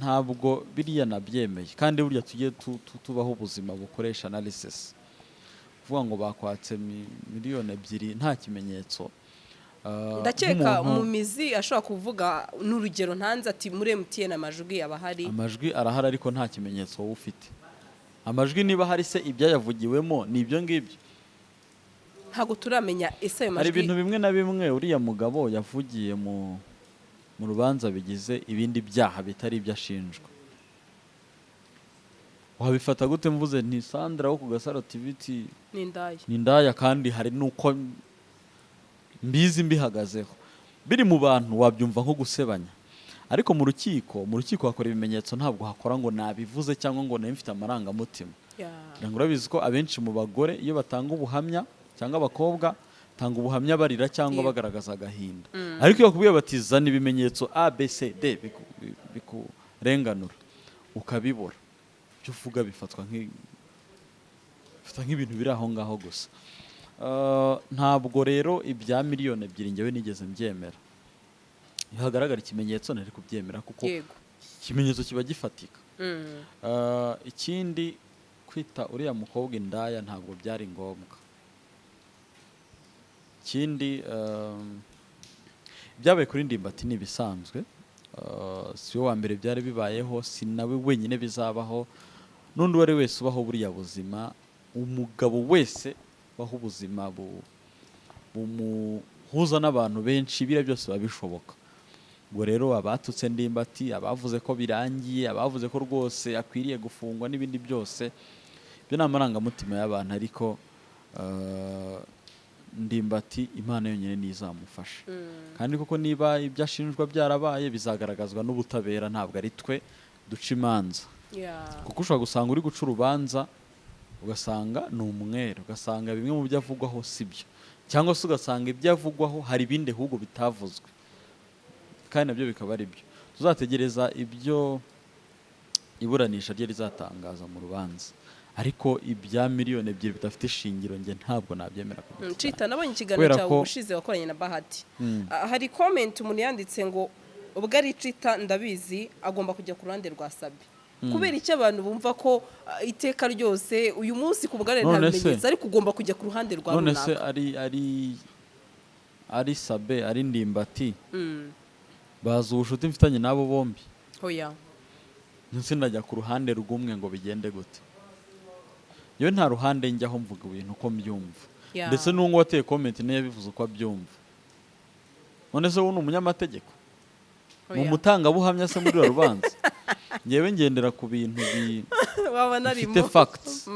ntabwo biriya nabyemeye kandi burya tugiye tubaho ubuzima bukoresha analysis kuvuga ngo bakwatse miliyoni 2 nta kimenyetso
ndakeka mu mizi ashobora kuvuga n'urugero ntanze ati muri MTN amajwi abahari
amajwi arahari ariko nta kimenyetso wowe ufite amajwi niba hari se ibyayavugiwemo ni ibyo ngibyo
ntabwo turamenya ese ayo majwi
hari ibintu bimwe na bimwe uriya mugabo yavugiye mu rubanza bigize ibindi byaha bitari ibyo ashinjwa wabifata gute mvuze nti Sandra wo ku GASARO TV ni indaya kandi hari nuko mbizi mbihagazeho biri mu bantu wabyumva nko gusebanya ariko mu rukiko hakora ibimenyetso ntabwo hakora ngo nabivuze cyangwa ngo nayo mfite amarangamutima ngira urabizi ko abenshi mu bagore iyo batanga ubuhamya cyangwa abakobwa tanga ubuhamya barira cyangwa bagaragaza agahinda ariko iyo bakubwiye bati zana ibimenyetso A B C D bikurenganura ukabibura byo uvuga bifatwa nk'ibintu biri aho ngaho gusa ntabwo rero ibya miliyoni 2 njyewe nigeze mbyemera iyo hagaragara ikimenyetso ntari kubyemera kuko ikimenyetso kiba gifatika ikindi kwita uriya mukobwa indaya ntabwo byari ngombwa ikindi byabaye kuri NDIMBATI ni ibisanzwe si we wa mbere byari bibayeho si nawe wenyine bizabaho n'undi wari wese ubaho buriya buzima umugabo wese baho ubuzima bumuhuza n'abantu benshi biriya byose biba bishoboka ubwo rero abatutse NDIMBATI abavuze ko birangiye abavuze ko rwose akwiriye gufungwa n'ibindi byose byo ni amarangamutima y'abantu ariko NDIMBATI Imana yonyine nizamufasha kandi koko niba ibyo ashinjwa byarabaye bizagaragazwa n'ubutabera ntabwo ari twe duca imanza kuko ushobora gusanga uri guca urubanza ugasanga ni umwere ugasanga bimwe mu byo avugwaho si byo cyangwa se ugasanga ibyo avugwaho hari ibindi ahubwo bitavuzwe kandi nabyo bikaba ari byo tuzategereza ibyo iburanisha rye rizatangaza mu rubanza ariko ibya miliyoni 2 bidafite ishingiro nge ntabwo nabyemera
kugira CHITA nabonye ikiganiro cyawe ubushize wakoranye na Bahati hari comment umuntu yanditse ngo ubwo ari CHITA ndabizi agomba kujya ku ruhande rwa SABIN kubera icyo abantu bumva ko iteka ryose uyu munsi ku bugare nta bimenyetso ariko ugomba kujya ku ruhande rwa runaka
none se ari SABIN ari NDIMBATI bazi ubushuti mfitanye nabo bombi
hoya
nzi ndajya ku ruhande rw'umwe ngo bigende gute yewe nta ruhande njyaho mvuga ibintu uko mbyumva ndetse n'uwo wateye comment niyo yabivuze uko abyumva none se wowe ni umunyamategeko mu mutangabuhamya se muri rubanza ngewe ngendera ku bintu bifite facts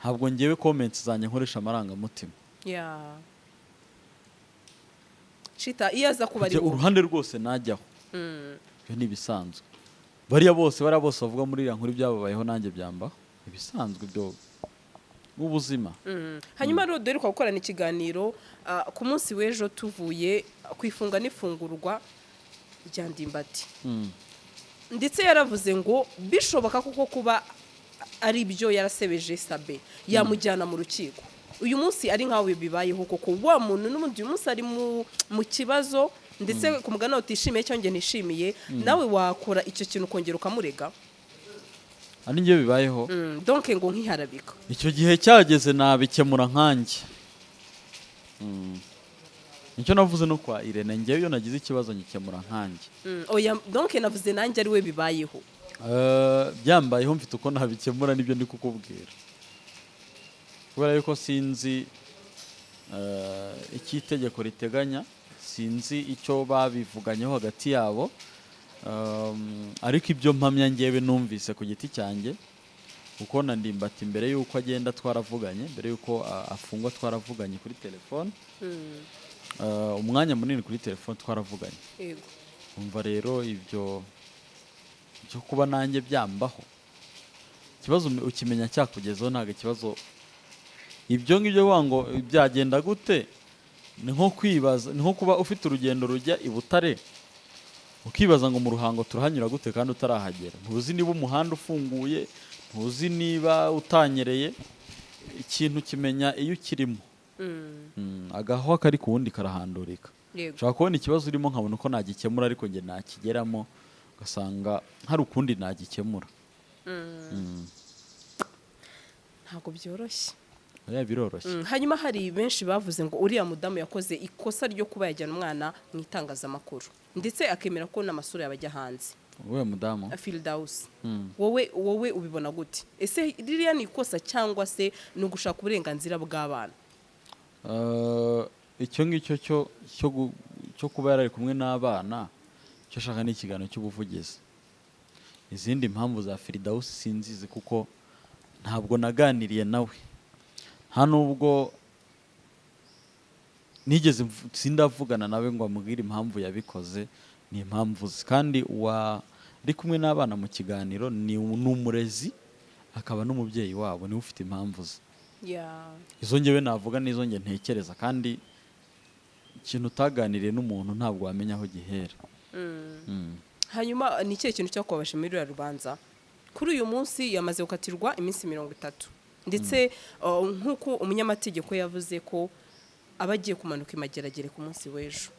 ntabwo ngewe comments zanjye nkoresha amarangamutima
CHITA iyaza kubari
uruhande rwose najyaho byo ni bisanzwe bariya bose bavuga muri iriya nkuru byababayeho nanjye byambaho ibisanzwe byo ubuzima
hanyuma rero duheruka gukorana ikiganiro ku munsi w'ejo tuvuye kwifunga n'ifungurwa rya NDIMBATI ndetse yaravuze ngo bishoboka kuko kuba ari byo yarasebeje SABIN yamujyana mu rukiko uyu munsi ari nkawe bibayeho koko wa muntu n'ubundi uyu munsi ari mu kibazo ndetse ku mugana utishimiye cyangwa nge nishimiye nawe wakora icyo kintu ukongera ukamurega
ari ngiye bibayeho
donc ngo nkiharabika
icyo gihe cyageze nabikemura nkanjye nicyo navuze no kwa Irene ngewe iyo nagize ikibazo ngikemura nkanjye
oya donc navuze nanjye ari we bibayeho
byambayeho mfite uko nabikemura nibyo ndi kukubwira kubera yuko sinzi iki itegeko riteganya sinzi icyo babivuganyeho hagati yabo ariko ibyo mpamya ngewe numvise ku giti cyanjye uko na NDIMBATI mbere yuko agenda twaravuganye mbere yuko afungwa twaravuganye kuri telefone umwanya munini kuri telefone twaravuganye umva rero ibyo cyo kuba nanjye byambaho ikibazo ukimenya cyakugezeho ntabwo ikibazo ibyo ngibyo wango byagenda gute, ni nko kwibaza, ni nko kuba ufite urugendo rujya i Butare ukibaza ngo mu Ruhango turahanyura gute kandi utarahagera, ntuzi niba umuhanda ufunguye, ntuzi niba utanyereye. Ikintu kimenya iyo ukirimo. Agahwa kari ku wundi karahandurika. Ushobora kubona ikibazo urimo nkabona uko nagikemura, ariko njye nakigeramo ugasanga hari ukundi nagikemura.
Ntabwo byoroshye.
Biroroshye.
Hanyuma hari benshi bavuze ngo uriya mudamu yakoze ikosa ryo kuba yajyana umwana mu itangazamakuru ndetse akemera ko n'amasura yabajya hanze.
Wowe mudamu
Fildaus, wowe ubibona gute? Ese ririya ni ikosa cyangwa se ni ugushaka uburenganzira bw'abana?
Icyo ngicyo cyo kuba yarari kumwe n'abana cyo shaka ni ikiganiro cy'ubuvugizi. Izindi mpamvu za Fildaus sinzizi kuko ntabwo naganiriye nawe, nta nubwo nigeze sindavugana nawe ngo amubwire impamvu yabikoze. Ni impamvu kandi wari kumwe n'abana mu kiganiro ni umurezi akaba n'umubyeyi wabo, niwe ufite impamvu ze. Izo ngewe navuga n'izo nge ntekereza, kandi ikintu utaganiriye n'umuntu ntabwo wamenya aho gihera.
Hanyuma ni ikihe kintu cyakubabaje muri uriya rubanza? Kuri uyu munsi yamaze gukatirwa iminsi 30 ndetse nk'uko umunyamategeko yavuze ko abagiye kumanuka imageragere ku munsi w'ejo.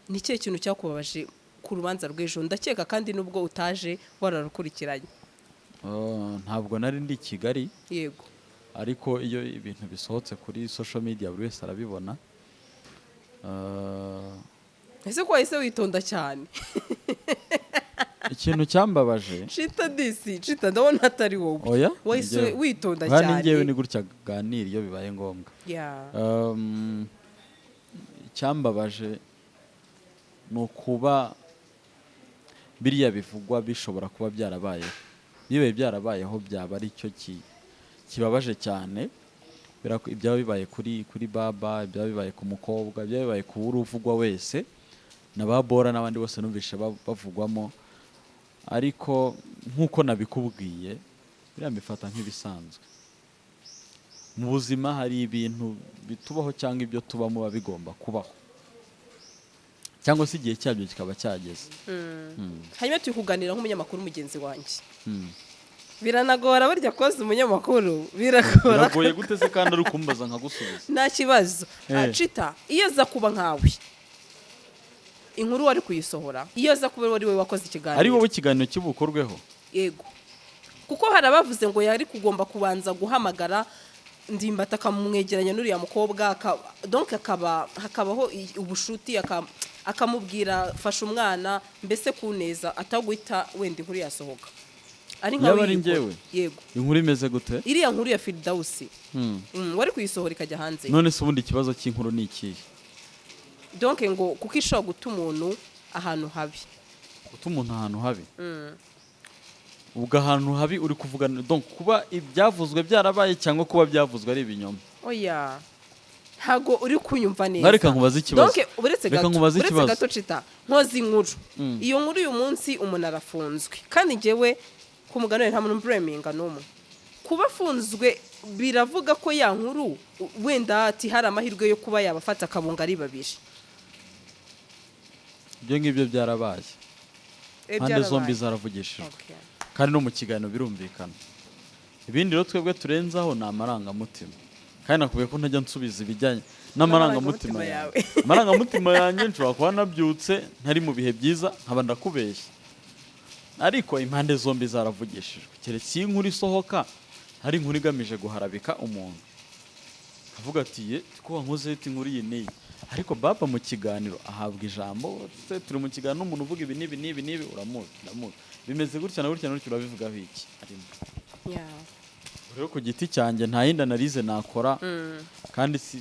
Ni ikihe kintu cyakubabaje ku rubanza rw'ejo? Ndakeka kandi nubwo utaje wararukurikiranye.
Ntabwo nari ndi Kigali.
Yego.
Ariko iyo ibintu bisohotse kuri social media buri wese arabibona.
Ese ko wahise witonda cyane?
Ikintu cyambabaje
CHITA ndabona atari wowe. Wahise witonda cyane.
Kandi ngewe ni gutya ganira iyo bibaye ngombwa. Cyambabaje no kuba biriya bivugwa bishobora kuba byarabayeho. Bibaye byarabayeho byaba ari cyo kibabaje cyane. Ibyaba bibaye kuri baba, ibyaba bibaye ku mukobwa, ibyaba bibaye ku uruvugwa wese, n'ababora n'abandi bose numvishe bavugwamo. Ariko nk'uko nabikubwiye biriya mbifata nk'ibisanzwe. Mu buzima hari ibintu bitubaho cyangwa ibyo tubamo biba bigomba kubaho, cyangwa se igihe cyabyo kikaba cyageze.
Hanyuma turi kuganira nk'umunyamakuru mugenzi wanjye. Biranagora barya koze umunyamakuru,
biragoye gute se kandi ari kumbaza nkagusubiza?
Nta kibazo. CHITA iyo za kuba nkawe inkuru wari kuyisohora, iyo za kuba wari we wakoze ikiganiro,
ari wowe ikiganiro kibukorweho?
Yego, kuko harabavuze ngo yari kugomba kubanza guhamagara NDIMBATI akamumwegeranya n'uriya mukobwa, donc hakabaho ubushuti, akamubwira fasha umwana mbese kuneza ataguhita wenda inkuru yasohoka. Ari nka
yabari ngewe.
Yego.
Inkuru imeze gute?
Iriya nkuru ya Fildaus wari kuyisohora ikajya hanze.
None se ubundi ikibazo cy'inkuru ni ikihe?
Donc ngo kuko ishobora guta umuntu ahantu habi.
Guta umuntu ahantu habi? Ubwo ahantu habi uri kuvuga, donc kuba ibyavuzwe byarabaye cyangwa kuba byavuzwe ari ibinyoma?
Oya, ntago uri kunyumva neza.
Reka nkubaze ikibazo.
Donc uretse gato CHITA nkoze inkuru. Iyo nkuru uyu munsi umuntu arafunzwe, kandi ngewe ku muganire nta muntu mbreminga n'umwe. Kuba afunzwe biravuga ko ya nkuru wenda ati hari amahirwe yo kuba yabafata akabunga ari babiri.
Ibyo ngibyo byarabaye. Hande zombi zaravugishijwe. Kandi no mu kiganiro birumvikana. Ibindi rero twebwe turenzaho ni amarangamutima. Kandi nakubiye ko ntajya nsubiza ibijyanye n'amarangamutima yawe. Amarangamutima yanjye nshobora kuba nabyutse ntari mu bihe byiza nkaba ndakubeshya. Ariko impande zombi zaravugishijwe. Keretse inkuru isohoka hari inkuru igamije guharabika umuntu. Avuga ati ko wankoze inkuru iyi neyi. Ariko baba mu kiganiro ahabwa ijambo, turi mu kiganiro n'umuntu uvuga ibi nibi uramuzi. Bimeze gutya na gutya urabivugaho iki? Rero ku giti cyanjye nta yindi analize nakora, kandi si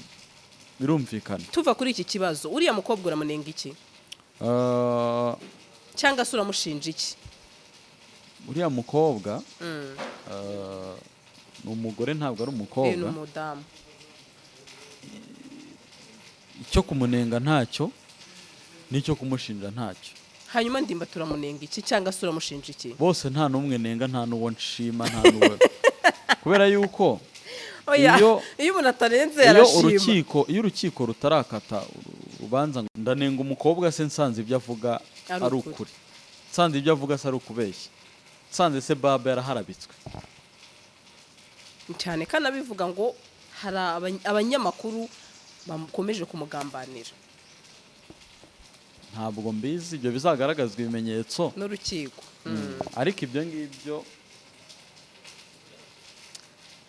birumvikana.
Tuva kuri iki kibazo, uriya mukobwa uramunenga iki? Cyangwa se uramushinja iki?
Uriya mukobwa ni umugore, ntabwo ari umukobwa.
Ni umudamu.
Icyo kumunenga ntacyo, n'icyo kumushinja ntacyo.
Hanyuma NDIMBATI turamunenga iki cyangwa se uramushinja iki?
Bose nta n'umwe nenga, nta n'uwo nshima, nta n'uwo kubera yuko
oya iyo umuntu atarenze yarashima
iyo urukiko rutarakata urubanza ngo ndanenga umukobwa se nsanze ibyo avuga ari ukuri, nsanze ibyo avuga se ari ukubeshya, nsanze se baba yaraharabitswe
cyane, kandi abivuga ngo hari abanyamakuru bakomeje kumugambanira.
Ntabwo mbizi ibyo bizagaragazwa ibimenyetso
n'urukiko,
ariko ibyo ngibyo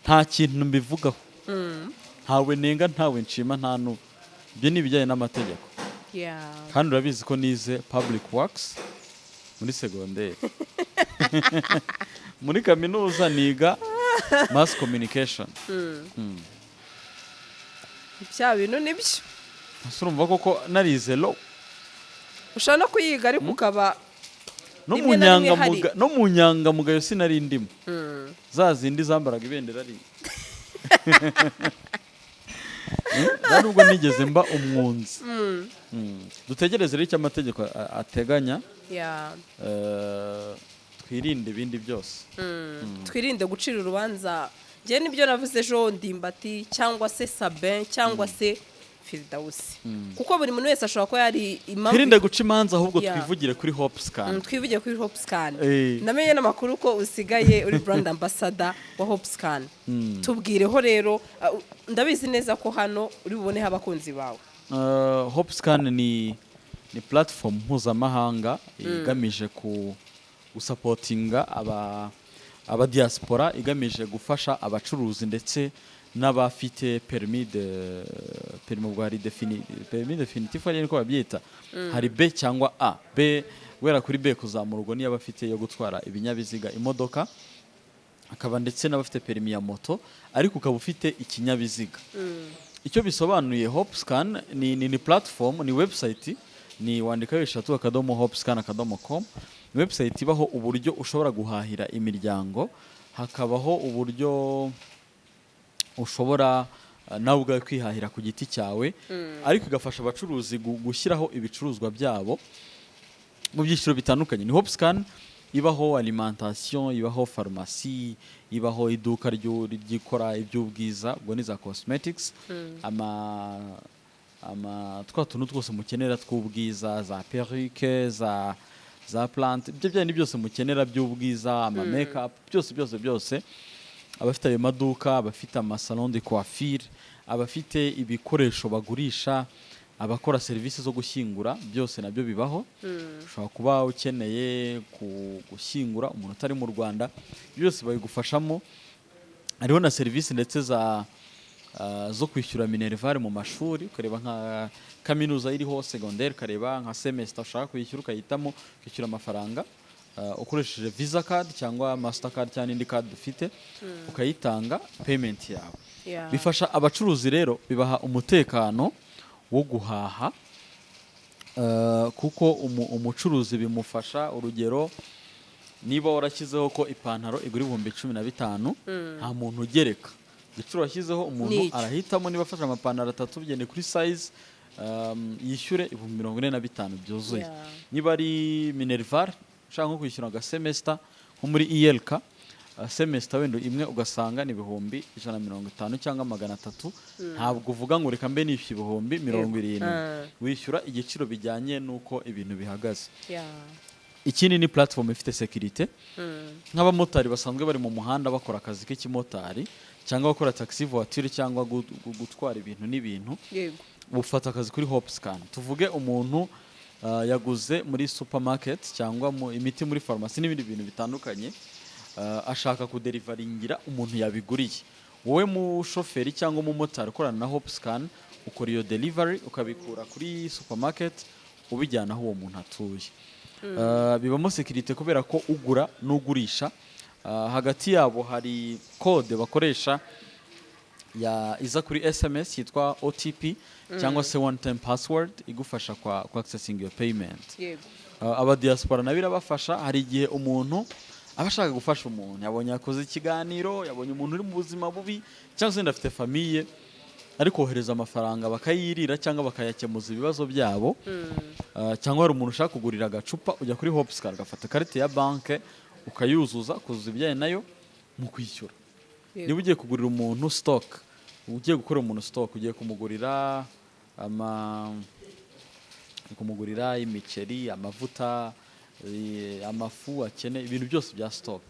nta kintu mbivugaho, ntawe nenga ntawe nshima nta n'ubu, ibyo ni ibijyanye n'amategeko. Kandi urabizi ko nize public works muri segonderi muri kaminuza niga mass communication.
Bya bintu nibyo
urumva koko narize law,
ushaka no kuyiga ariko ukaba
no mu nyangamugayo sinari ndimo, za zindi zambaraga ibendera ari nubwo nigeze mba umwunzi. Dutegereze rero icyo amategeko ateganya, twirinde ibindi byose,
twirinde gucira urubanza. Njye nibyo navuze ejo, NDIMBATI cyangwa se SABIN cyangwa se Firdausi, kuko buri muntu wese ashobora kuba yari impamvu.
Twirinde guca imanza, ahubwo twivugire kuri Hope Scan.
Twivugire kuri Hope Scan. Namenye n'amakuru ko usigaye uri brand ambassador wa Hope Scan. Tubwireho rero, ndabizi neza ko hano uri buboneho abakunzi bawe.
Hope Scan ni platform mpuzamahanga igamije gusapotinga aba diaspora, igamije gufasha abacuruzi ndetse n'abafite permis definitif ari niko babyita. Hari B cyangwa A. B wera kuri B kuzamura ubwo niyo abafite yo gutwara ibinyabiziga, imodoka, akaba ndetse n'abafite permis ya moto, ariko ukaba ufite ikinyabiziga. Icyo bisobanuye Hope Scan ni platform, ni website, ni wandika eshatu.hopescan.com. Website ibaho uburyo ushobora guhahira imiryango, hakabaho uburyo ushobora nawe ubwawe kwihahira ku giti cyawe, ariko igafasha abacuruzi gushyiraho ibicuruzwa byabo mu byiciro bitandukanye. Ni Hope Scan ibaho alimentation, ibaho pharmacy, ibaho iduka ryikora iby'ubwiza, ubwo ni za cosmetics, twa tuntu twose mukenera tw'ubwiza, za perruque, za plante, ibyo byane byose mukenera by'ubwiza, ama makeup, byose abafite ayo maduka, abafite amasalon de coiffure, abafite ibikoresho bagurisha, abakora serivisi zo gushyingura, byose nabyo bibaho. Ushobora kuba ukeneye gushyingura umuntu utari mu Rwanda, byose babigufashamo. Hariho na serivisi ndetse zo kwishyura minerval mu mashuri, ukareba nka kaminuza iriho secondaire, ukareba nka semester ushaka kwishyura, ukayitamo kwishyura amafaranga ukoresheje visa card cyangwa master card cyangwa indi card ufite, ukayitanga payment yawe. Bifasha abacuruzi rero, bibaha umutekano wo guhaha, kuko umucuruzi bimufasha. Urugero, niba warashyizeho ko ipantaro igura 15,000, nta muntu ugereka igiciro washyizeho, umuntu arahitamo niba afashe amapantaro 3 bigende kuri size, yishyure 45,000 byuzuye. Niba ari minerval ushaka nko kwishyura aga semester nko muri ILK, semester wendo imwe ugasanga ni 150 cyangwa 300, ntabwo uvuga ngo reka mbe nishyura 70,000, wishyura igiciro bijyanye nuko ibintu bihagaze. Ikindi ni platform ifite security, nk'abamotari basanzwe bari mu muhanda bakora akazi k'ikimotari, cyangwa bakora taxi voiture, cyangwa gutwara ibintu n'ibintu, bufata akazi kuri Hope Scan. Tuvuge umuntu yaguze muri supermarket cyangwa imiti muri pharmacy n'ibindi bintu bitandukanye, ashaka kuderivaringira umuntu yabiguriye. Wowe mu shoferi cyangwa mu motari ukorana na Hope Scan, ukora iyo delivery, ukabikura kuri supermarket ubijyana aho uwo muntu atuye. Bibamo security kubera ko ugura n'ugurisha, hagati yabo hari code bakoresha iza kuri SMS yitwa OTP cyangwa se one time password, igufasha kwa accessing your payment. Aba diaspora nabira bafasha. Hari igihe umuntu abashaka gufasha umuntu, yabonye akoze ikiganiro, yabonye umuntu uri mu buzima bubi, cyangwa se ndafite famille, ariko kohereza amafaranga bakayirira cyangwa bakayakemuza ibibazo byabo, cyangwa hari umuntu ushaka kugurira agacupa, ujya kuri Hope Scan, gafata carte ya banke ukayuzuza, kuzuza ibijyanye nayo mu kwishyura.
Yego.
niba ugiye kugurira umuntu stock ugiye gukora umuntu stock ugiye kumugurira imiceri amavuta amafu akeneye ibintu byose bya stock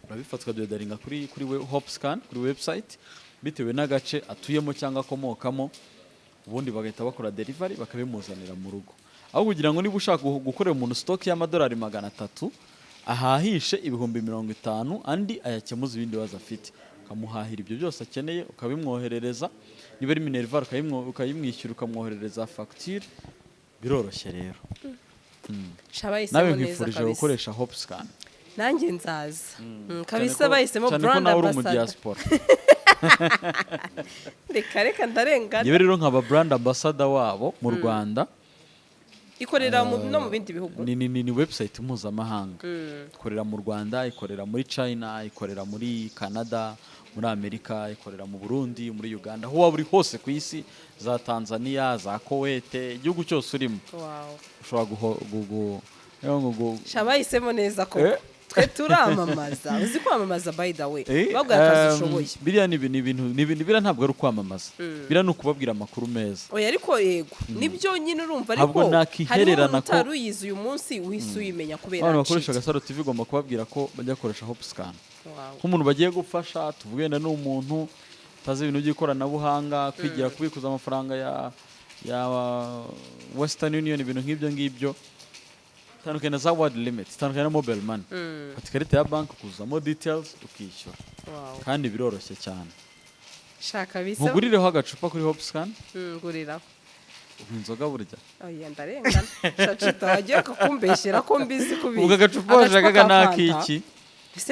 urabifatwa dodaringa kuri Hopscan kuri website bitewe n'agace atuyemo cyangwa akomokamo ubundi bagahita bakora delivery bakabimuzanira mu rugo aho kugira ngo niba ushaka gukorera umuntu stock y'amadolari 300 ahahishe ibihumbi 50 andi ayakemuza ibindi bibazo afite ukamuhahira ibyo byose akeneye ukabimwoherereza niba ari minerval ukayimwishyura ukamwoherereza facture biroroshye rero nawe nkwifurije gukoresha Hopscan
nanjye nzaza kabisa bahisemo brand ambassador reka ndarengana
niba rero nkaba brand ambassador wabo mu Rwanda
ikorera no mu bindi bihugu
ni website mpuzamahanga ikorera mu Rwanda ikorera muri China ikorera muri Canada muri Amerika ikorera mu Burundi muri Uganda aho waba uri hose ku isi za Tanzania za Kuwait igihugu cyose urimo ushobora
shabahisemo neza ko twe turamamaza uzi kwamamaza by the way babwira akazi ushoboye
biriya ni ibintu bira ntabwo ari ukwamamaza bira ni ukubabwira amakuru meza
oya ariko yego nibyo nyine urumva ariko
nakihererana ko
utaruyize uyu munsi uhise uyimenya kubera
abantu bakoresha GASARO TV igomba kubabwira ko bajya gukoresha Hopscan nk'umuntu bagiye gufasha tuvugenda n'umuntu utazi ibintu by'ikoranabuhanga kwigira kubikuza amafaranga ya Western Union ibintu ngibyo tandukanye na za word limit tandukanye na mobile money fata ikarita ya bank ukuzamo details ukishyura kandi biroroshye cyane
shaka bisa
mugurireho agacupa kuri Hopscan
nguriraho
inzoga burya
oya ndarengana CHITA wagiye kukumbeshyera ko mbizi kubizi
ubwo agacupa washakaga nakiki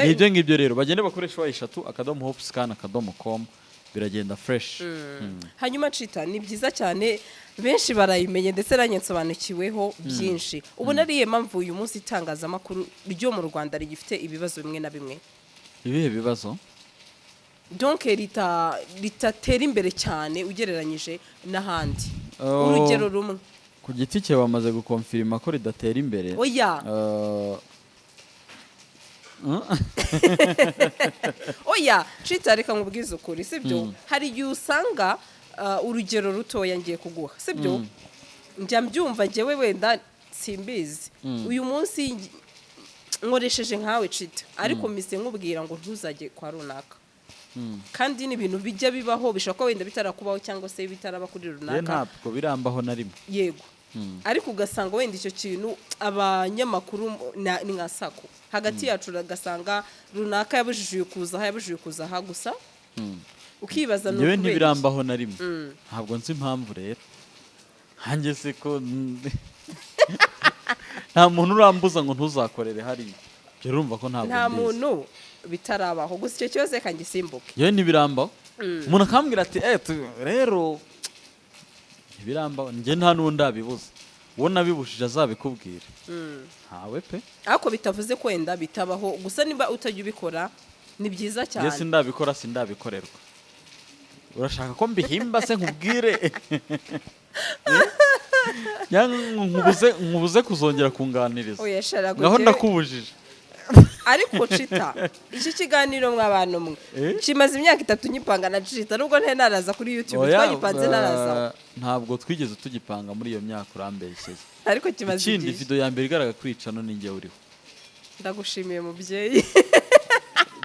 nibyo ngibyo rero bagende bakoresha wayishatu @hopscan.com biragenda fresh
hanyuma CHITA ni byiza cyane benshi barayimenye ndetse nanyensobanukiweho byinshi ubu nariye mpamvu uyu munsi itangazamakuru ryo mu Rwanda rigifite ibibazo bimwe na bimwe
ibihe bibazo
donc ritatera imbere cyane ugereranyije n'ahandi urugero rumwe
ku giti cye bamaze gukonfirma ko ridatera imbere
oya oya CHITA reka nkubwize ukuri sibyo hari igihe usanga urugero rutoya ngiye kuguha sibyo njya mbyumva njyewe wenda simbizi uyu munsi nkoresheje nkawe CHITA ariko mise nkubwira ngo ntuzajye kwa runaka kandi n'ibintu bijya bibaho bishaka wenda bitarakubaho cyangwa se bitaraba kuri runaka
ntabwo birambaho na rimwe
yego ariko ugasanga wenda icyo kintu abanyamakuru ni nka sako hagati yacu ugasanga runaka yabujije kuza aha gusa ukibaza no
yewe ntibirambaho na rimwe ntabwo nzi impamvu rero hanjye se ko nta muntu urambuza ngo ntuzakorere hariya byo urumva ko
nta muntu bitarabaho gusa icyo cyose kangisimbuke
yewe ntibirambaho umuntu akambwira ati rero ntibirambaho njye nta n'undi abibuze uwo nabibujije azabikubwira ntawe pe
ariko bitavuze ko wenda bitabaho gusa niba utajya ubikora ni byiza cyane
njye sindabikorerwa urashaka ko mbihimba se nkubwire nkubuze kuzongera kunganiriza ngaho ndakubujije
ariko CHITA iki kiganiro mw'abantu mwe kimaze imyaka 3 nyipanga na CHITA nubwo nte naraza kuri YouTube twagipanze naraza
ntabwo twigeze tugipanga muri iyo myaka urambeshyeye
ariko kimaze
ikindi video ya mbere igaragara kuri cano ninjye uriho
ndagushimiye mubyeyi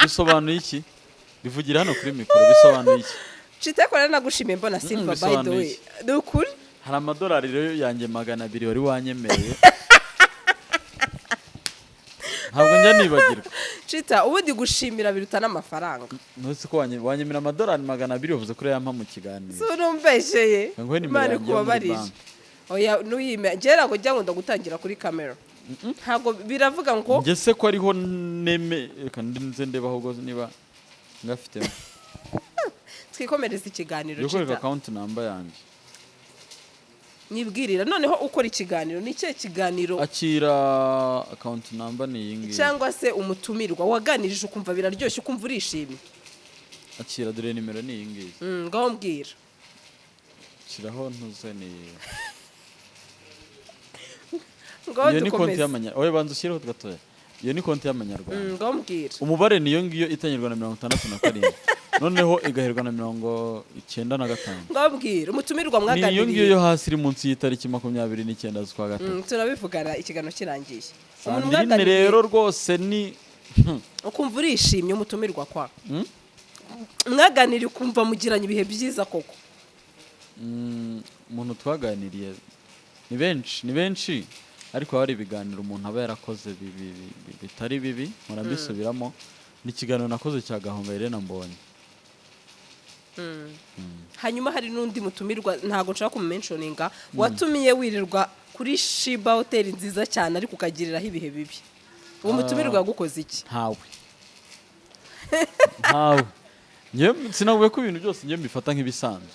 bisobanuye iki bivugira hano kuri mikoro bisobanuye iki
CHITA ko nagushimiye mbona Silva by the way dukuri
hari amadolari rero yanjye 200 wari wanyemereye ntabwo njya nibagirwa
CHITA ubundi gushimira biruta n'amafaranga
nose ko wanyemera amadolari 200 uvuze kuri yampa mu kiganiro
surumbesheye mane kubabarije oya nuyime gera ngo jya ngo ndagutangira kuri kamera ntabwo biravuga ngo
nge se ko ariho neme kandi nze ndebaho goze niba ngafite
twikomereza ikiganiro
CHITA yo account number yanjye
nibwirira noneho ukora ikiganiro ni cye kiganiro
akira account number ni yingi
cyangwa se umutumirwa waganirije ukumva biraryoshye ukumva urishimye
akira dore nimero ni yingi
ngaho mbwira
kiraho ntuze ni
ngaho
iyo ni konti y'amanyarwanda oye banza ushyireho gatoya iyo ni konti y'amanyarwanda
ngaho mbwira
umubare niyo ngiyo itanyirwa na 67 noneho igaherwa na 95.
ngabwira umutumirwa
niyo
mwaganiriye
ngiyo yo hasi iri munsi y'itariki 29 z'ukwa gatatu.
turabivugana ikiganiro kirangiye.
Sandrine rero rwose ni
ukumva urishimye umutumirwa kwa mwaganiriye ukumva mugiranye ibihe byiza koko.
umuntu twaganiriye ni benshi ariko hari ibiganiro umuntu aba yarakoze bitari bibi murabisubiramo. N'ikiganiro nakoze cya Gahongayire na Mbonye.
Hanyuma hari n'undi mutumirwa ntago nshaka kumumentioninga watumiye wirirwa kuri Shiba Hotel nziza cyane ariko ukagiriraho ibihe bibi. Uwo mutumirwa yagukoze iki?
Ntawe njye sinavuye ko ibintu byose njye mbifata nk'ibisanzwe.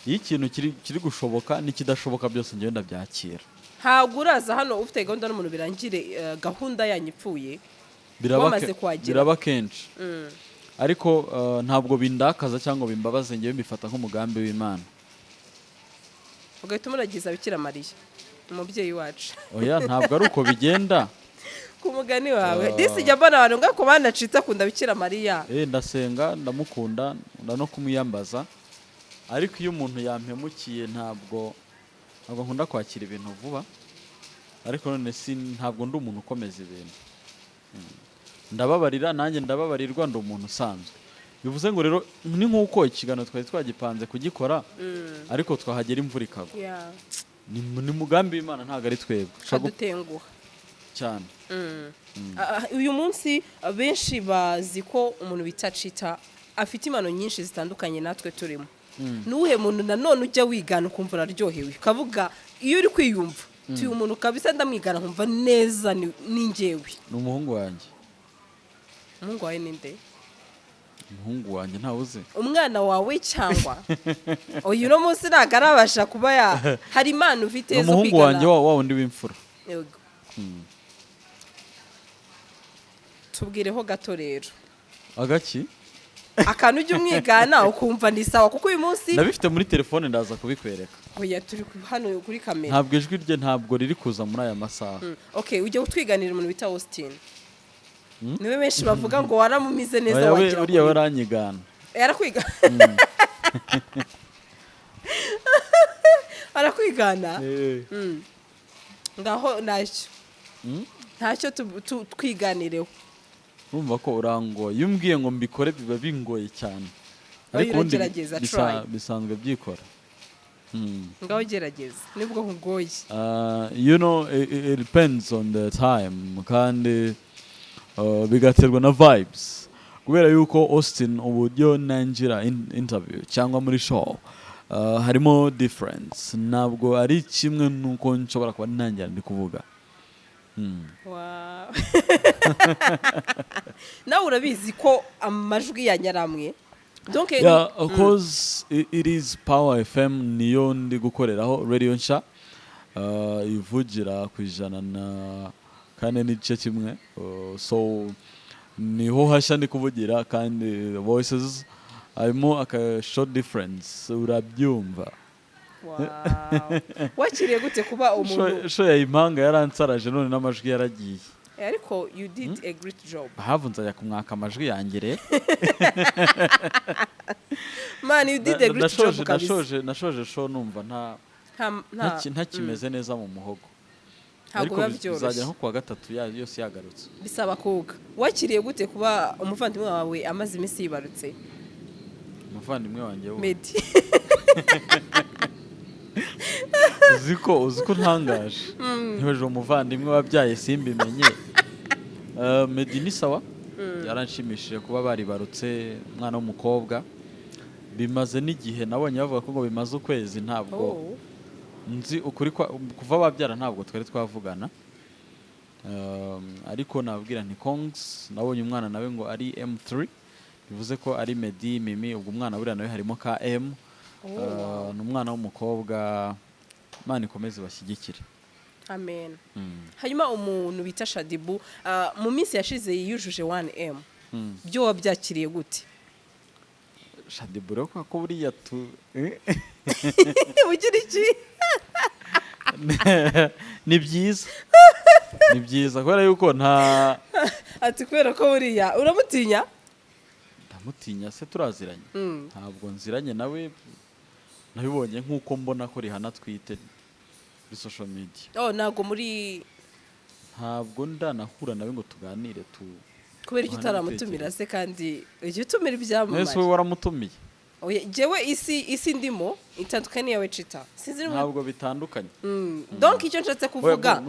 Iyo ikintu kiri gushoboka n'ikidashoboka byose njye ndabyakira.
Ntago uraza hano ufite gahunda n'umuntu birangire gahunda yanyipfuye
biraba kenshi ariko ntabwo bindakaza cyangwa bimbabaze njye mbifata nk'umugambi w'Imana.
Ugahita umuragiza Bikira Mariya umubyeyi wacu.
Oya ntabwo ari uko bigenda
ku mugani wawe disi jya mbona abantu ngako banacitse akunda Bikira Mariya.
Ndasenga ndamukunda no kumwiyambaza ariko iyo umuntu yampemukiye ntabwo nkunda kwakira ibintu vuba ariko none ntabwo ndi umuntu ukomeza ibintu. Ndababarira nanjye ndababarirwa ndi umuntu usanzwe. Bivuze ngo rero ni nk'uko ikiganiro twari twagipanze kugikora ariko twahagera imvura ikagwa. Ni mugambi w'Imana ntabwo ari twebwe
shadutenguha
cyane.
Uyu munsi benshi bazi ko umuntu bita CHITA afite impano nyinshi zitandukanye natwe turimo. Nuhe muntu nanone ujya wigana ukumva uraryohewe ukavuga iyo uri kwiyumva tuye umuntu kabisa ndamwigana nkumva neza ni njyewe.
Ni umuhungu wanjye.
Umuhungu wawe ninde?
Umuhungu wanjye ntawuze.
Umwana wawe cyangwa uyu no munsi nagarabasha kuba hari impano ufite zo kwigana.
Umuhungu wanjye wa wundi w'imfura.
Yego. Tubwireho gato rero.
Agaki?
Akantu ujya umwigana ukumva ni sawa kuko uyu munsi
ndabifite muri telefone ndaza kubikwereka.
Oya turi hano kuri kamera.
Ntabwo ijwi rye ntabwo riri kuza muri aya masaha.
Okay ujye utwiganira umuntu bita Austin. Niwe benshi bavuga ngo waramumize neza wagira.
Uriya waranyigana.
Yarakwiga. Arakwigana. Ngaho ntacyo twiganireho.
Urumva ko urangoye iyo umbwiye ngo mbikore biba bingoye cyane
ariko undi
bisanzwe byikora.
Ngaho gerageza nibwo nkugoye.
It depends on the time kandi bigaterwa na vibes kubera yuko Austin uburyo nangira interview cyangwa muri show harimo difference ntabwo ari kimwe nuko nshobora kuba nangira ndi kuvuga.
Wow. Nawe urabizi ko amajwi ya nyaramwe. Donc
of course it is Power FM niyo ndi gukoreraho radio nsha ivugira ku 104.1 so niho hasha ndi kuvugira kandi voices arimo aka short difference urabyumva.
Wow. Wakiriye gute kuba umuntu
sho ya impanga yaransaraje none n'amajwi yaragiye.
Ariko you did a great job.
Havunza ya kumwaka amajwi yangere.
Man you did a great job kabisa.
Nashoje show numva nta kimeze neza mu muhogo. Ariko bizajya nko kuwa gatatu yose yagarutse.
Bisaba koga. Wakiriye gute kuba umuvandimwe wawe amaze iminsi yibarutse?
Umuvandimwe wanjye wo.
Medi.
uziko ntangaje. Ntibeje umuvandimwe wabyaye simbimenye. Medi ni sawa. Yaranshimishije kuba baribarutse umwana w'umukobwa. Bimaze n'igihe nabonye bavuga ko ngo bimaze ukwezi ntabwo nzi ukuri kuva babyara ntabwo twari twavugana. Ariko nabwira nti Kongs nabonye umwana nawe ngo ari M3 bivuze ko ari Medi Mimi ubwo umwana buriya nawe harimo ka M. N'umwana w'umukobwa Imana ikomeze bashyigikire.
Amen. Hanyuma umuntu bita Shadibu mu minsi yashize yujuje 1M. Byo wabyakiriye gute?
Shadibu rero ko buriya
ugira iki?
Ni byiza. Ni byiza kubera yuko ati
kubera ko buriya uramutinya?
ndamutinya se turaziranye ntabwo nziranye nawe nabibonye nk'uko mbona ko Rihana twite kuri social media
ntabwo muri
ntabwo ndanahura nawe ngo tuganire
kubera icyo utaramutumira se kandi ujye utumira ibyamamare
ese wowe waramutumiye
jewe isi ndimo itandukanye yawe CHITA
ntabwo bitandukanye
donc icyo nshatse kuvuga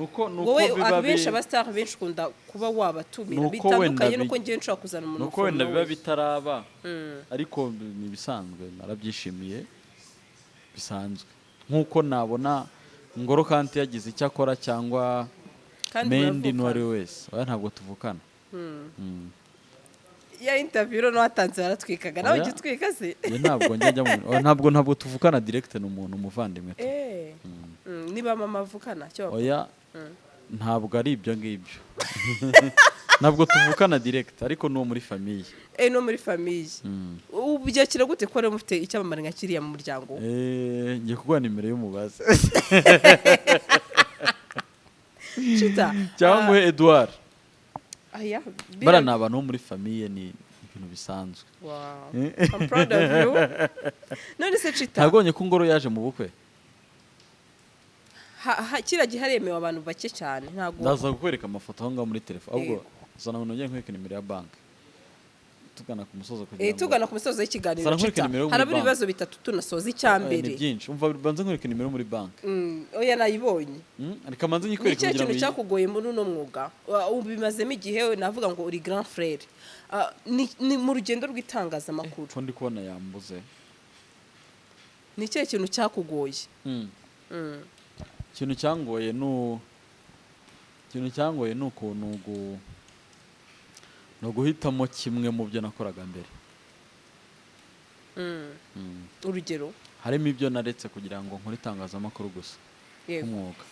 wowe abenshi abastar benshi ukunda kuba wabatumira bitandukanye nuko ngiye nshaka kuzana umuntu
nuko wenda biba bitaraba ariko ni bisanzwe narabyishimiye bisanzwe nkuko nabona Ngoro Kanti yagize icyo akora cyangwa Mendi n'uwari wese oya ntabwo tuvukana
ya interview no watanze baratwikaga nawe ugitwika se
ntabwo tuvukana direct n'umuntu umuvandimwe
niba mama avukana cyo
oya ntabwo ari ibyo ngibyo ntabwo tuvukana direct ariko no muri famille
no muri famille ubyakira gute ko mufite icyamamare nka kiriya mu muryango
ngiye kuguha nimero y'umubaze
CHITA
cyangwa Edouard
aya
bara ni abantu bo muri famille ni ibintu bisanzwe
wow I'm proud of you none se CHITA
ntagonye ko Ngoro yaje mu bukwe
kira giharemewe abantu bake cyane ntago
ndaza kukwereka amafoto aho ngaho muri telefone ahubwo zana ngo nongeye nkwereke nimero ya banki tugana ku musozo kugira ngo
tugana ku musozo w'ikiganiro CHITA harabura ibibazo bitatu tunasoza icyambere
ni byinshi umva banze nkwereke nimero muri banki
oya nayibonye
ariko manze nyikwereke kugira ngo
ikintu cyakugoye muri uno mwuga ubimazemo igihe navuga ngo uri grand frère ni mu rugendo rw'itangazamakuru
ko ndi kubona yambuze
ni cyo kintu cyakugoye
ikintu cyangoye ni ukuntu no guhitamo kimwe mu byo nakoraga mbere
urugero
harimo ibyo naretse kugira ngo nkore itangazamakuru gusa umwuga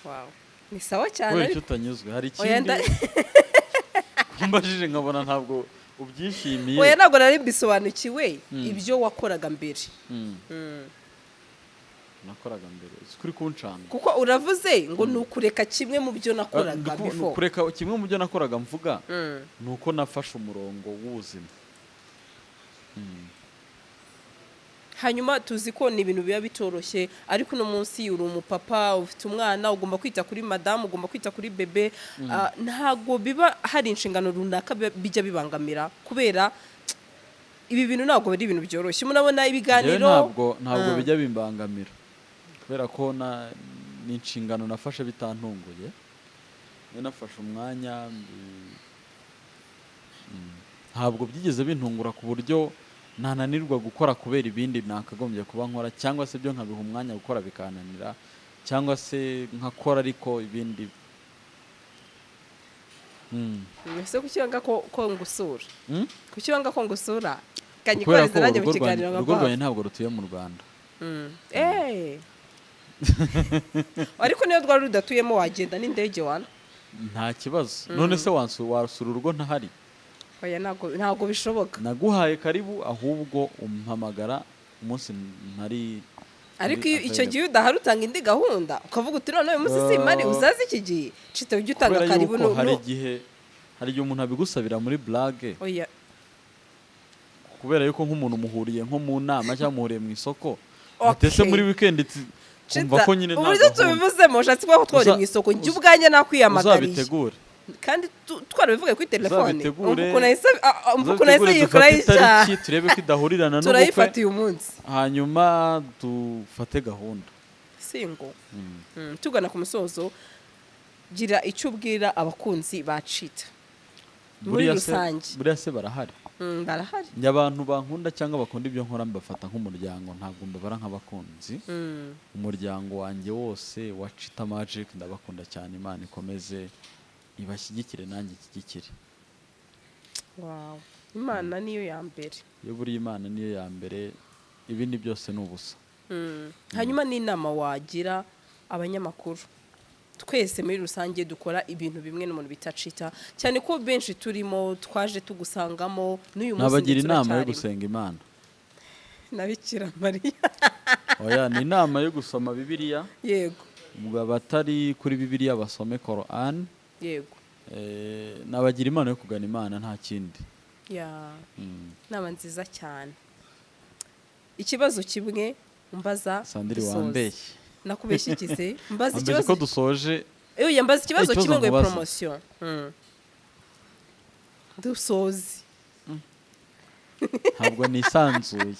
wow ni sawa cyane
ariko utanyuzwe hari ikindi kumbajije nkabona ntabwo ubyishimiye
oya ntabwo nari bisobanukiwe ibyo wakoraga mbere
nakoraga mbere kuri kuncanga
kuko uravuze ngo nukureka kimwe mu byo nakoraga before
kureka kimwe mu byo nakoraga mvuga nuko nafashe umurongo w'ubuzima
hanyuma tuzi ko ni ibintu biba bitoroshye ariko no munsi uri umupapa ufite umwana ugomba kwita kuri madamu ugomba kwita kuri bebe ntago biba hari inshingano runaka bijya bibangamira kubera ibi bintu ntabwo bari ibintu byoroshye murabona ibiganiro
ntabwo bijya bimbangamira kubera ko ni inshingano nafashe bitantunguye nafashe umwanya ntabwo byigeze bintungura ku buryo nananirwa gukora kubera ibindi nakagombye kuba nkora cyangwa se byo nkabiha umwanya gukora bikananira cyangwa se nkakora ariko ibindi
ese kucyanga ko ngusura kucyanga ko ngusura kanyikoriza nanjye mu kiganiro
urugo rwanjye ntabwo rutuye mu Rwanda
ariko niyo rwari rudatuyemo wagenda n'indege wana
nta kibazo none se wasura urugo ntahari
oya ntabwo bishoboka
naguhaye karibu ahubwo umpamagara umunsi ntari
ariko icyo gihe udahari utanga indi gahunda ukavuga uti none uyu munsi simari uzaze iki gihe CHITA ujye utanga karibu
hari igihe umuntu abigusabira muri blague
oya
kubera yuko nk'umuntu muhuriye nko mu nama cyangwa muhuriye mu isoko atese muri weekend kumva ko nyine
uburyo tubivuzemo ushatse kuba twari mu isoko njye ubwanjye nakwiyamagariye
uzabitegure
kandi twarabivuge kuri telefone
umvuko nahise
yikora y'icyaha
turebe ko idahurirana n'ubukwe
turayifatiye umunsi
hanyuma dufate gahunda
singo tugana ku musozo gira icyo ubwira abakunzi ba CHITA muri rusange
buriya se barahari
barahari
abantu bankunda cyangwa bakunda ibyo nkora mbafata nk'umuryango ntabwo mbabara nk'abakunzi umuryango wanjye wose wa CHITA Magic ndabakunda cyane Imana ikomeze ibashyigikire nanjye ikigikire
wow Imana niyo ya mbere
iyo buri Imana niyo ya mbere ibindi byose ni ubusa
hanyuma n'inama wagira abanyamakuru twese muri rusange dukora ibintu bimwe n'umuntu bita CHITA cyane ko benshi turimo twaje tugusangamo n'uyu munsi
nabagira inama yo gusenga Imana
nabikira Mariya
oya ni inama yo gusoma Bibiliya
yego
mugabo atari kuri Bibiliya basome Quran
yego
nabagira impano yo kugana Imana nta kindi.
Nama nziza cyane. Ikibazo kimwe umbaza
Sandiri wambeshye.
Nakubeshye ikize mbaza ikibazo
ko dusoje.
Yambaza ikibazo kimwe ngo promotion. Dusoze.
Ntabwo nisanzuye.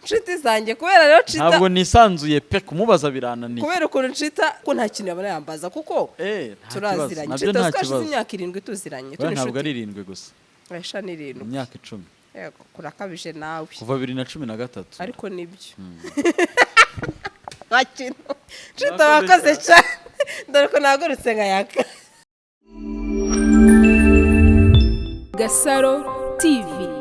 Nshuti zanjye kubera rero CHITA
ntabwo nisanzuye pe kumubaza birananiye.
Kubera ukuntu CHITA ko nta kintu yabona yambaza kuko turaziranye. CHITA twashize imyaka 7 tuziranye.
Ntabwo ari 7 gusa.
Aisha ni 7.
Imyaka 10.
Yego kurakabije nawe.
Kuva 2013.
Ariko nibyo. Bakino. CHITA wakoze cyane. Dore ko nagurutse nkayaka. GASARO TV.